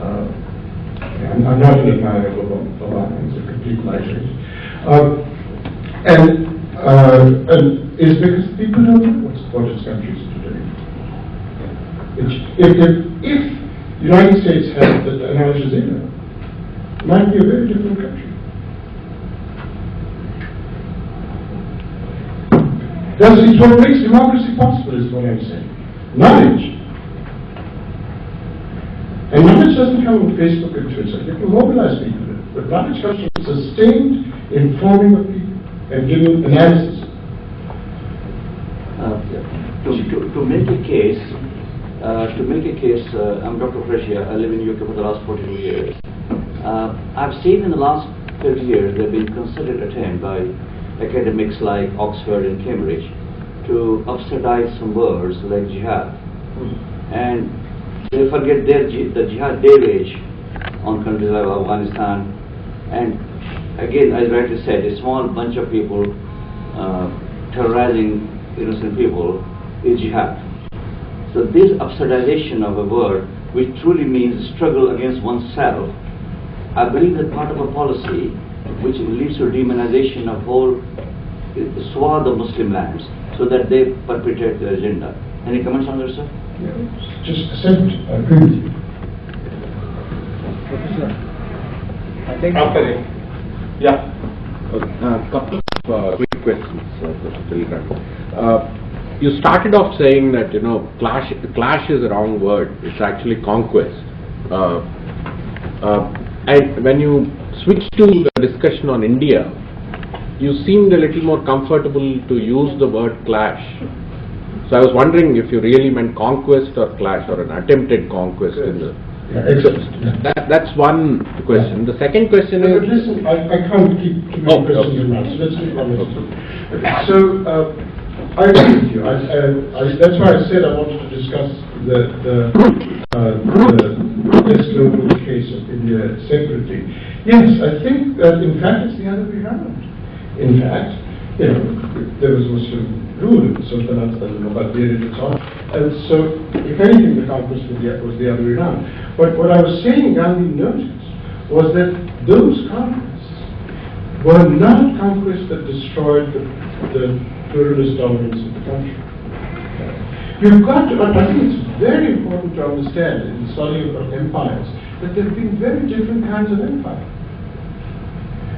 [SPEAKER 3] I'm not an admirer of Obama, he's a complete lightweight, and is because people don't know what its countries are doing. If the United States had an Al Jazeera, it might be a very different country. It's what makes democracy possible, is what I'm saying. Knowledge. And knowledge doesn't come from Facebook and Twitter. You can mobilize people. But knowledge comes from sustained informing of people and giving analysis.
[SPEAKER 5] To make a case, I'm Dr. Freshia. I live in UK for the last 42 years. I've seen in the last 30 years there have been concerted attempts by academics like Oxford and Cambridge to upstardize some words like jihad, and they forget the jihad deluge on countries like Afghanistan, and again, as rightly said, a small bunch of people terrorizing innocent people is jihad. So this upstardization of a word, which truly means struggle against oneself, I believe that part of a policy which leads to demonization of whole swath of Muslim lands, so that they perpetrate their agenda. Any comments on this, sir?
[SPEAKER 3] Yeah. Just a second, I agree with you.
[SPEAKER 6] Professor, I think...
[SPEAKER 2] Yeah.
[SPEAKER 6] A couple of quick questions, Professor Tilgan. You started off saying that, clash is a wrong word. It's actually conquest. And when you switch to the discussion on India, you seemed a little more comfortable to use the word clash. So I was wondering if you really meant conquest or clash, or an attempted conquest in the... That's one question. The second question is...
[SPEAKER 3] But listen, I can't keep too many questions in mind, so let's be honest. So, I agree with you. That's why I said I wanted to discuss this global case of India separately. Yes, I think that in fact it's the other way around. In fact, there was Muslim rule in the Sultanates and the Mughal period and so on. And so, if anything, the conquest was the other way around. But what I was saying, Gandhi noticed, was that those conquests were not conquests that destroyed the pluralist dominance of the country. You've got to, I think it's very important to understand in the study of empires that there have been very different kinds of empire.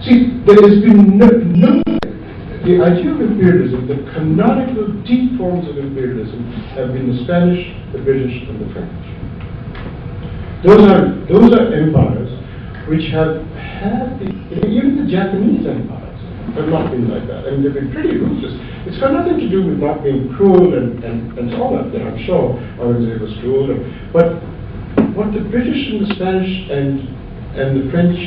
[SPEAKER 3] See, there has been the idea of imperialism, the canonical deep forms of imperialism have been the Spanish, the British, and the French. Those are empires which have had, even the Japanese empires have not been like that. I mean, they've been pretty ruthless. It's got nothing to do with not being cruel and so on. I'm sure Aurangzeb was cruel. But what the British and the Spanish and the French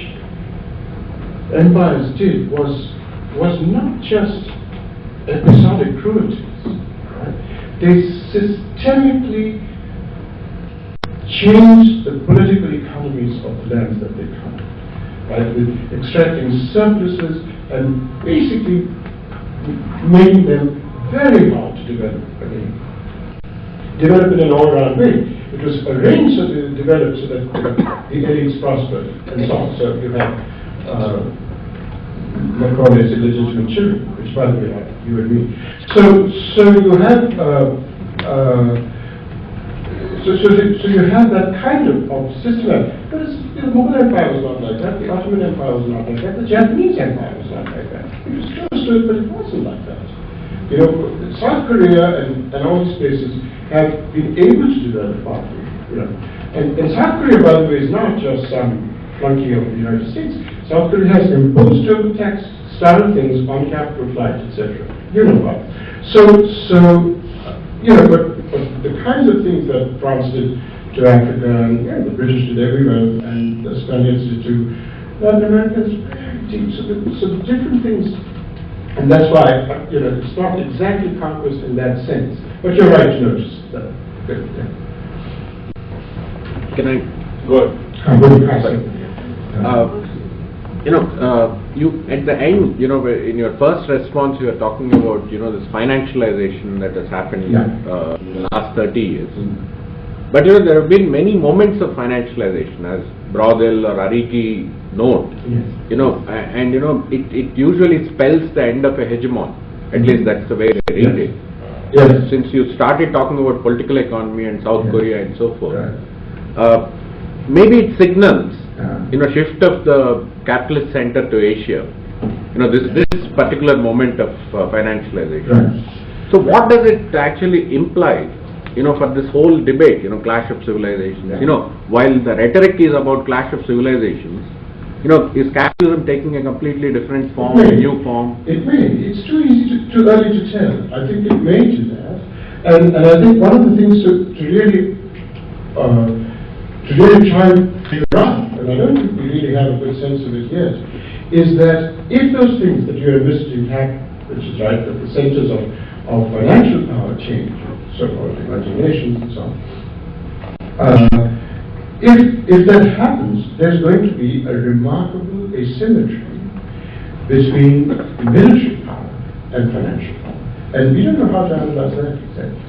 [SPEAKER 3] empires did was not just episodic cruelties. Right? They systemically changed the political economies of the lands that they conquered, right? With extracting surpluses and basically making them very hard to develop again. Develop in an all-round way. It was arranged so that it developed so that the elites prospered and so on. So you have Macaulay's illegitimate children, which by the way are you and me. So you have so you have that kind of system. But the Mughal Empire was not like that. The Ottoman Empire was not like that. The Japanese Empire was not like that. It was close to it, but it wasn't like that. You know, South Korea and all these places have been able to develop properly. You know, and South Korea, by the way, is not just some flunky of the United States. South Korea has imposed overtax style things on capital flights, etc. You know what? So you know, but the kinds of things that France did to Africa, and the British did everywhere, and the Spaniards did to Latin America is very deep. So the different things, and that's why you know it's not exactly conquest in that sense. But you're right to notice that. Yeah.
[SPEAKER 6] Can I go ahead?
[SPEAKER 3] I'm going to pass it.
[SPEAKER 6] You at the end, in your first response, you were talking about, this financialization that has happened in the last 30 years. But there have been many moments of financialization, as Brodel or Ariki note. It usually spells the end of a hegemon. At least that's the way they read it.
[SPEAKER 3] Yes.
[SPEAKER 6] Since you started talking about political economy and South Korea and so forth, maybe it signals shift of the capitalist center to Asia. This particular moment of financialization.
[SPEAKER 3] Right.
[SPEAKER 6] So what does it actually imply? For this whole debate, clash of civilizations. While the rhetoric is about clash of civilizations, is capitalism taking a completely different form, a new form?
[SPEAKER 3] It may. It's too easy, too early to tell. I think it may do that. And I think one of the things to really try and figure out, and I don't think we really have a good sense of it yet, is that if those things that you're envisaging happen, which is right, that the centers of financial power change, so-called imaginations and so on, if that happens, there's going to be a remarkable asymmetry between military power and financial power. And we don't know how to analyze that exactly.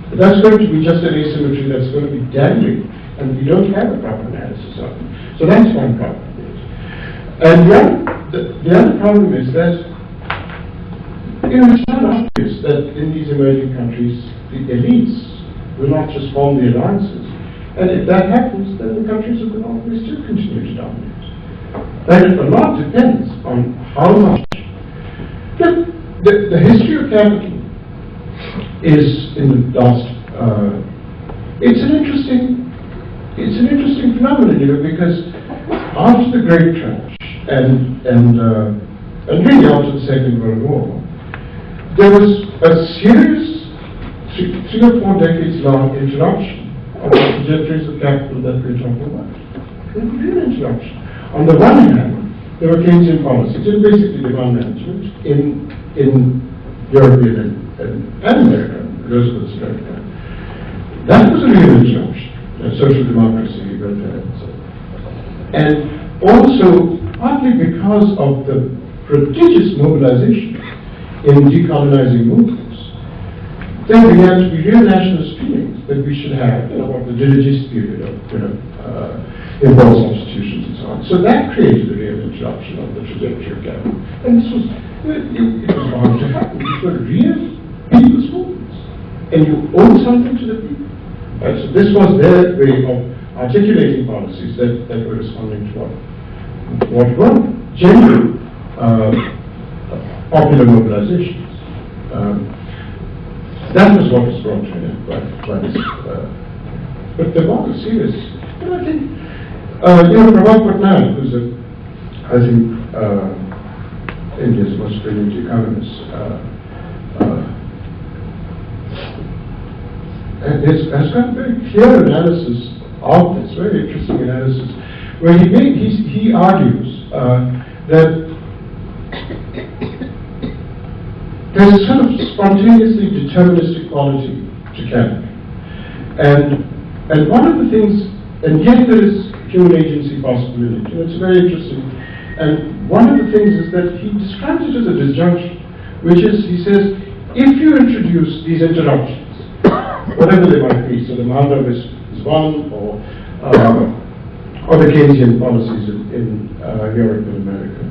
[SPEAKER 3] But that's going to be just an asymmetry that's going to be dangling, and we don't have a proper analysis of it. So that's one problem. And the other problem is that it's not obvious that in these emerging countries, the elites will not just form the alliances. And if that happens, then the countries of the North will still continue to dominate. And a lot depends on how much. The history of capital is in the last. It's an interesting phenomenon, because after the Great Crash and really after the Second World War, there was a serious 3 or 4 decades long interruption of the trajectories of capital that we're talking about. A real interruption. On the one hand, there were Keynesian policies and basically demand management in European and America, Roosevelt's America. That was a real interruption. Social democracy, welfare, and so on. And also, partly because of the prodigious mobilization in decolonizing movements there began to be real nationalist feelings that we should have, what the dirigist period of, imposed institutions and so on. So that created a real interruption of the trajectory of government. And this was, it was bound to happen. These were real people's movements. And you owe something to the people. So this was their way of articulating policies that were responding to what were genuine popular mobilizations. That was what was brought to an end by this. But the more serious, I think, Prabhat Patnaik, who's I think, India's most brilliant economist, has got a very clear analysis of this, very interesting analysis, where he argues that there's a sort of spontaneously deterministic quality to capital. And one of the things, and yet there is human agency possible in it. It's very interesting. And one of the things is that he describes it as a disjunction, which is, he says, if you introduce these interruptions, whatever they might be, so the Madhav is one, or the Keynesian policies in Europe and America,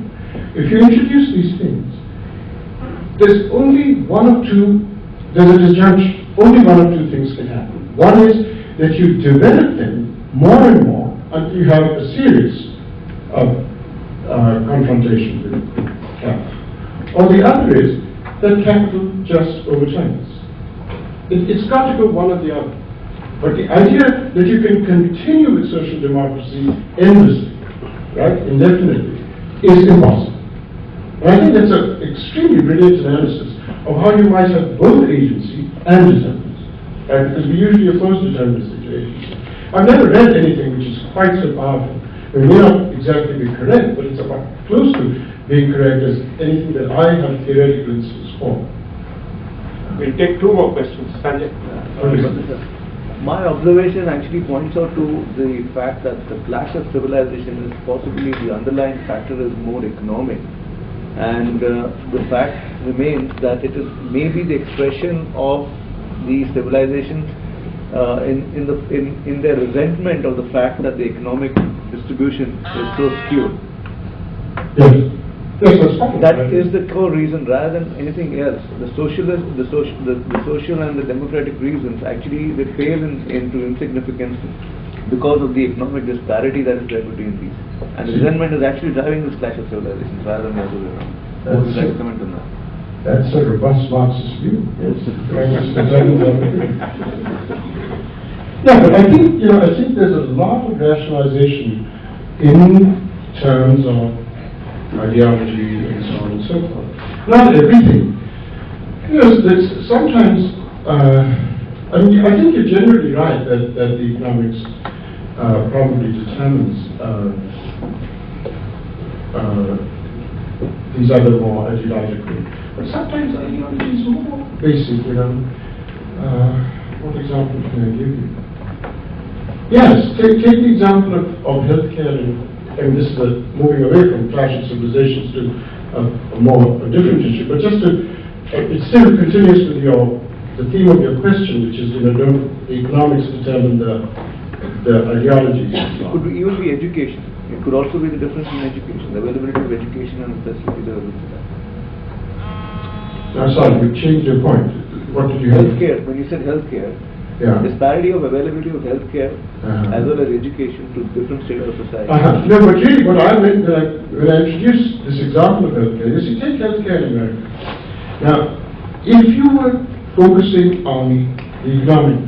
[SPEAKER 3] if you introduce these things, there's only there's a disjunction. Only one or two things can happen. One is that you develop them more and more until you have a series of confrontation with capital. Or the other is that capital just overturns. It's got to go one or the other. But the idea that you can continue with social democracy endlessly, right, indefinitely, is impossible. And I think that's an extremely brilliant analysis of how you might have both agency and determinants, right? Because we usually oppose deterministic to agency. I've never read anything which is quite so powerful. It may not exactly be correct, but it's about close to being correct as anything that I have theoretical instance for.
[SPEAKER 1] We'll take two more questions. Sanjay.
[SPEAKER 7] My observation actually points out to the fact that the clash of civilization is possibly the underlying factor is more economic. And the fact remains that it is maybe the expression of the civilizations in their resentment of the fact that the economic distribution is so skewed.
[SPEAKER 3] Yes.
[SPEAKER 7] That is the core reason, rather than anything else. The social and the democratic reasons actually they pale into insignificance because of the economic disparity that is there between these. And resentment is actually driving this clash of civilizations rather than the other way around. That's the right comment on that.
[SPEAKER 3] That's a robust Marxist view. Yes. No, but I think there's a lot of rationalization in terms of ideology and so on and so forth. Not everything. Sometimes, I think you're generally right that the economics probably determines these other more ideological. But sometimes ideology is more basic, What example can I give you? Yes, take the example of healthcare and this is moving away from clash of civilizations to a different issue. But just it still continues with the theme of your question, which is don't the economics determine the ideologies.
[SPEAKER 7] It could even be education. It could also be the difference in education, the availability of education and the facilities available for that.
[SPEAKER 3] I'm sorry, you changed your point. What did you have?
[SPEAKER 7] Healthcare. When you said healthcare.
[SPEAKER 3] Yeah.
[SPEAKER 7] Disparity of availability of healthcare as well as education to different states of society.
[SPEAKER 3] No, but really what I meant when I introduced this example of healthcare, you see, take healthcare in America. Now, if you were focusing on the economic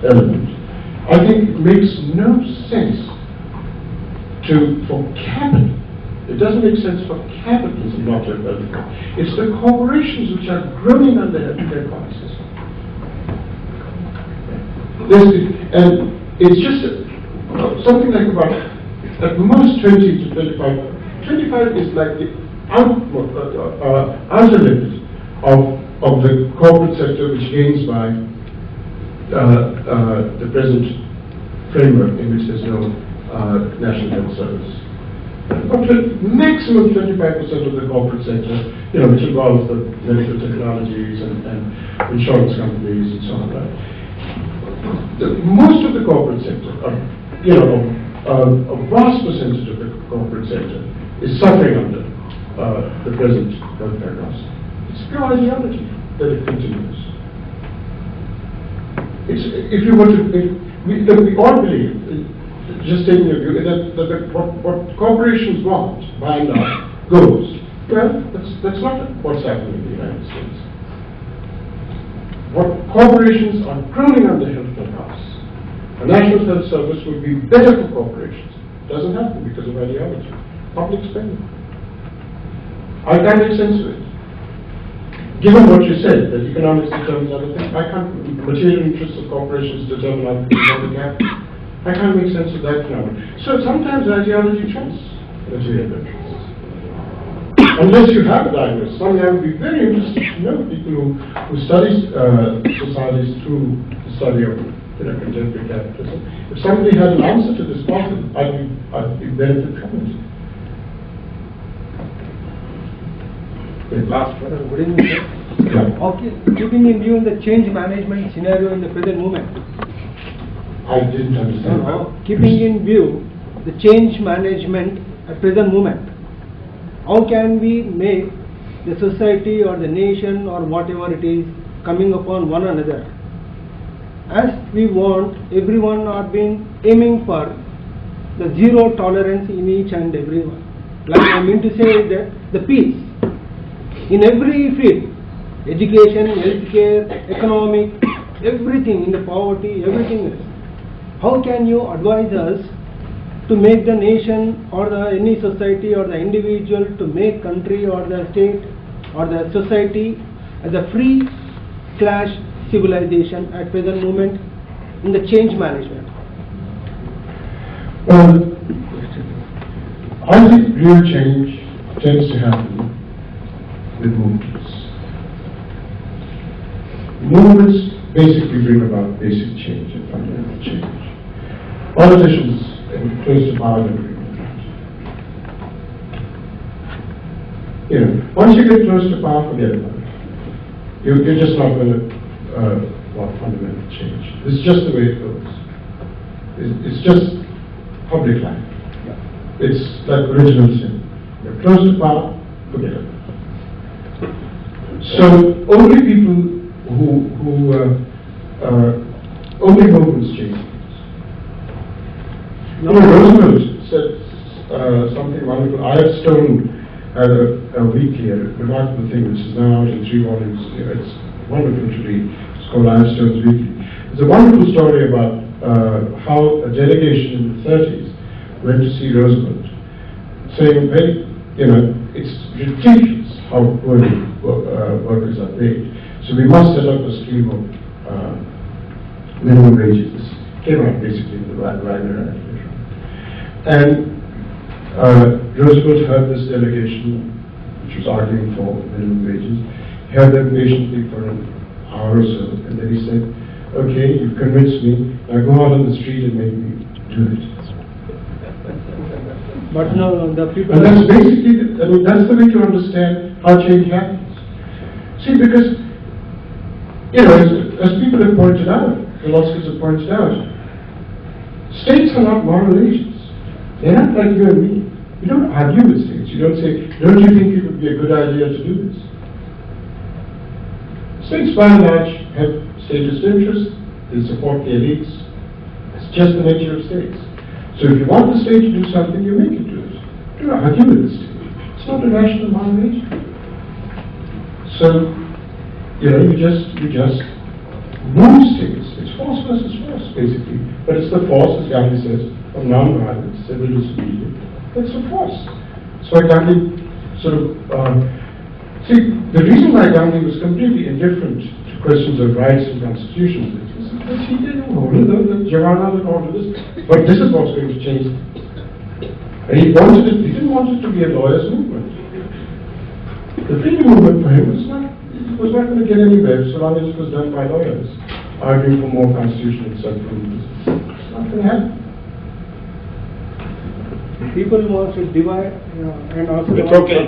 [SPEAKER 3] element, I think it makes no sense for capital. It doesn't make sense for capitalism not to have healthcare. It's the corporations which are growing under healthcare policies. And it's just something like about at most 20 to 25. 25 is like the outer limit of the corporate sector which gains by the present framework in which there's no national health service. Up to maximum 25% of the corporate sector, which involves the medical technologies and insurance companies and so on, right? Most of the corporate sector, a vast percentage of the corporate sector is suffering under the present welfare cost. It's pure ideology that it continues. If you were to, we all believe, just taking a view, that what corporations want, by and large, goes. Well, that's not what's happening in the United States. What corporations are crowning under healthcare costs. A national health service would be better for corporations. It doesn't happen because of ideology. Public spending. I can't make sense of it. Given what you said, that economics determines other things, I can't, material interests of corporations determine other capital. I can't make sense of that phenomenon. So sometimes ideology trumps material interests. Unless you have diagnosis, I would be very interested to know people who study societies through the study of contemporary capitalism. If somebody had an answer to this problem, I'd be benefit from it.
[SPEAKER 8] Last one. Good evening, sir.
[SPEAKER 3] Yeah.
[SPEAKER 8] Okay, keeping in view the change management scenario in the present moment.
[SPEAKER 3] I didn't understand.
[SPEAKER 8] Keeping in view the change management at present moment, how can we make the society or the nation or whatever it is coming upon one another? As we want, everyone are been aiming for the zero tolerance in each and everyone. Like I mean to say that the peace in every field, education, healthcare, economic, everything, in the poverty, everything else. How can you advise us to make the nation or any society or the individual to make country or the state or the society as a free clash civilization at present moment in the change management?
[SPEAKER 3] Well, I think real change tends to happen with movements. Movements basically bring about basic change and fundamental change. Politicians close to power don't agree with that. Once you get close to power, forget about it. You're just not going to want fundamental change. It's just the way it goes. It's just public life. It's like original sin. You're close to power, forget about it. So only people only movements change things. Roosevelt said something wonderful. Stone had a weekly, a remarkable thing, which is now out in 3 volumes. It's wonderful to read. It's called Stone's Weekly. It's a wonderful story about how a delegation in the 30s went to see Roosevelt, saying, it's ridiculous how poorly workers are paid. So we must set up a scheme of minimum wages. This came out basically in the Wagner Act. And Roosevelt heard this delegation, which was arguing for minimum wages. He heard them patiently for an hour or so, and then he said, okay, you've convinced me, now go out on the street and make me do it.
[SPEAKER 8] But no, the people...
[SPEAKER 3] And that's basically, that's the way to understand how change happens. See, because, as people have pointed out, philosophers have pointed out, states are not moral agents. They're not like you and me. You don't argue with states. You don't say, don't you think it would be a good idea to do this? States, by and large, have statist interests. They support the elites. It's just the nature of states. So if you want the state to do something, you make it do it. Do not argue with the state. It's not a rational moral agent. So, you just move states. It's force versus force, basically. But it's the force, as Gandhi says, of non-violence, civil disobedience. It's a force. So Gandhi sort of, the reason why Gandhi was completely indifferent to questions of rights and constitutions is because he didn't hold the Javana and all of this. But this is what's going to change. And he didn't want it to be a lawyer's movement. The freedom movement for him was not going to get anywhere so long as it was done by lawyers, arguing for more constitutional self-rule. It's not going to happen.
[SPEAKER 8] People want to divide and also.
[SPEAKER 9] It's okay.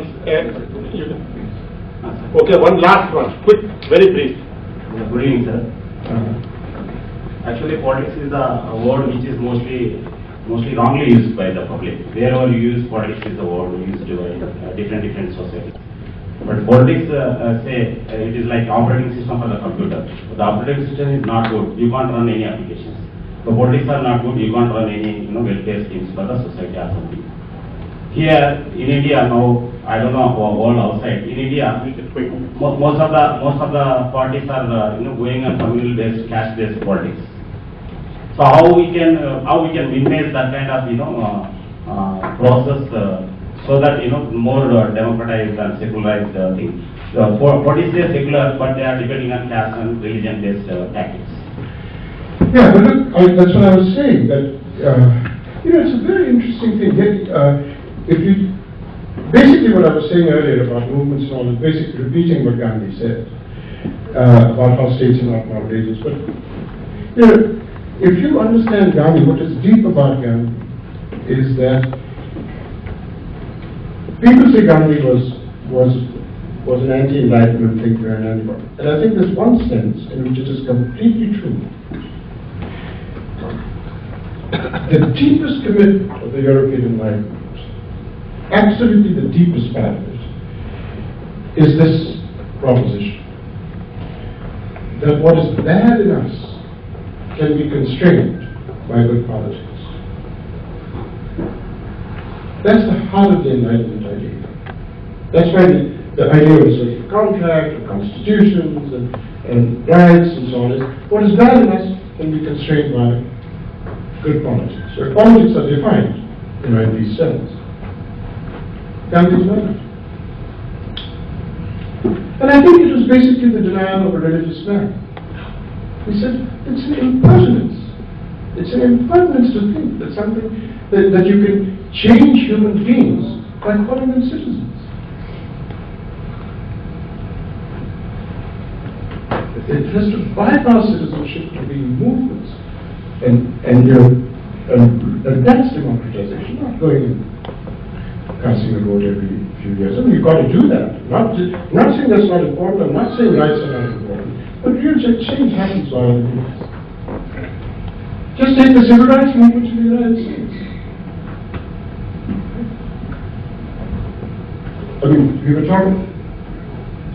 [SPEAKER 9] Okay, one last one, quick, very brief.
[SPEAKER 10] Good evening, sir. Actually, politics is a word which is mostly wrongly used by the public. Wherever you use politics is a word used by different societies. But politics, say, it is like operating system for the computer. The operating system is not good. You can't run any applications. The politics are not good. You can't run any welfare schemes for the society or something. Here in India now, I don't know all outside. In India, most of the parties are going on communal based, caste based politics. So how we can minimize that kind of process so that more democratized and secularized thing. Parties are secular, but they are depending on caste and religion based tactics.
[SPEAKER 3] Yeah, but look, that's what I was saying. That it's a very interesting thing. Basically what I was saying earlier about movements and all is basically repeating what Gandhi said about how states are not outrageous. But if you understand Gandhi, what is deep about Gandhi is that people say Gandhi was an anti-enlightenment thinker and I think there's one sense in which it is completely true. The deepest commitment of the European Enlightenment, absolutely the deepest part of it, is this proposition that what is bad in us can be constrained by good politics. That's the heart of the Enlightenment idea. That's why the idea of social contract, of constitutions, and rights and so on is what is bad in us can be constrained by good politics. So politics are defined in these cells. Gandhi's not. And I think it was basically the denial of a religious man. He said, it's an impertinence. It's an impertinence to think that something, that you can change human beings by calling them citizens. It has to bypass citizenship to be movements. And that's democratization, not going and casting a vote every few years. I mean, you've got to do that. I'm not saying that's not important, I'm not saying rights are not important, but real change happens by all means. Just take the civil rights movement in the United States. I mean, we were talking,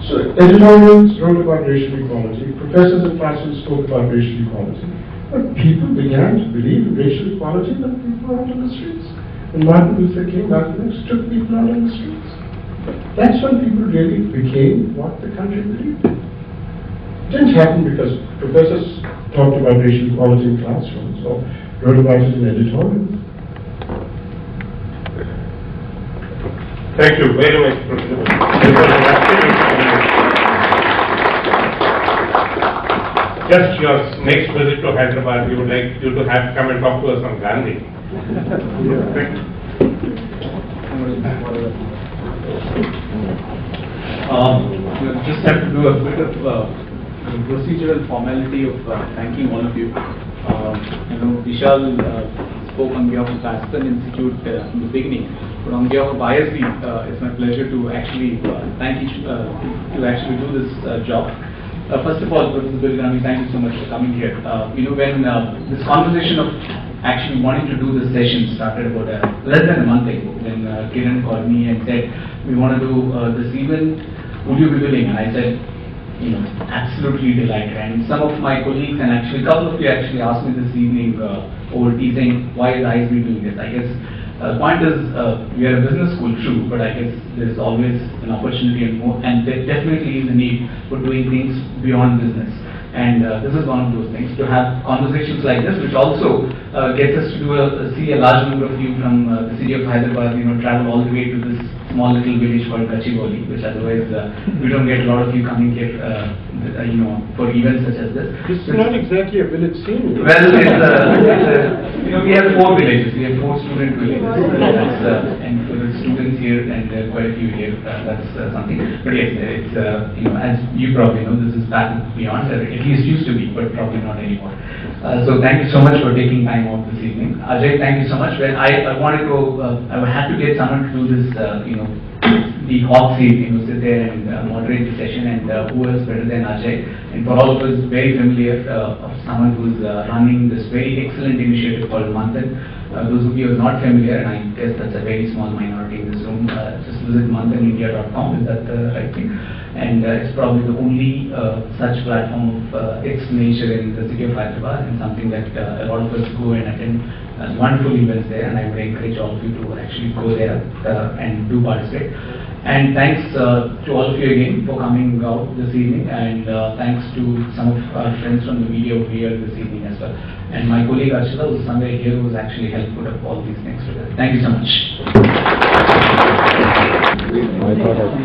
[SPEAKER 3] so editorials wrote about racial equality, professors and classes spoke about racial equality, but people began to believe in racial equality when people were out on the streets. When Martin Luther King, Malcolm X took people out on the streets. That's when people really became what the country believed in. It didn't happen because professors talked about racial equality in classrooms or wrote about it in editorials.
[SPEAKER 9] Thank you very much, Professor. Just your next visit to Hyderabad, we would like you to come and talk to us on Gandhi.
[SPEAKER 11] Just have to do a bit of procedural formality of thanking all of you. Vishal spoke on behalf of Aspen Institute in the beginning, but on behalf of ISB, it's my pleasure to actually to actually do this job. First of all, Professor Bilgami, thank you so much for coming here. When this conversation of actually wanting to do this session started about less than a month ago, when Kiran called me and said, we want to do this event, would you be willing? And I said, absolutely delighted. And some of my colleagues and actually a couple of you actually asked me this evening over tea saying, why is ISB doing this? I guess the point is, we are a business school, true, but I guess there is always an opportunity and more, and there definitely is a need for doing things beyond business. And this is one of those things, to have conversations like this, which also gets us to see a large number of you from the city of Hyderabad, travel all the way to this small little village called Gachibowli, which otherwise we don't get a lot of you coming here, for events such as this.
[SPEAKER 3] It's not exactly a village scene.
[SPEAKER 11] Well, we have 4 villages. We have 4 student villages, and for the students here, and there are quite a few here. That's something. But yes, it's as you probably know, this is back beyond. It At least used to be, but probably not anymore. So thank you so much for taking time out this evening. Ajay, thank you so much. When I wanted to, I had to get someone to do this, the hot seat, sit there and moderate the session, and who else better than Ajay? And for all of us, very familiar of someone who's running this very excellent initiative called Manthan. Those of you who are not familiar, and I guess that's a very small minority in this room, just visit manthanindia.com, is that the right thing? And it's probably the only such platform of its nature in the city of Hyderabad, and something that a lot of us go and attend wonderful events there, and I would encourage all of you to actually go there and do participate. And thanks to all of you again for coming out this evening, and thanks to some of our friends from the media who are here this evening as well. And my colleague Archita, who's somewhere here, who's actually helped put up all these things together. Thank you so much.
[SPEAKER 6] I thought I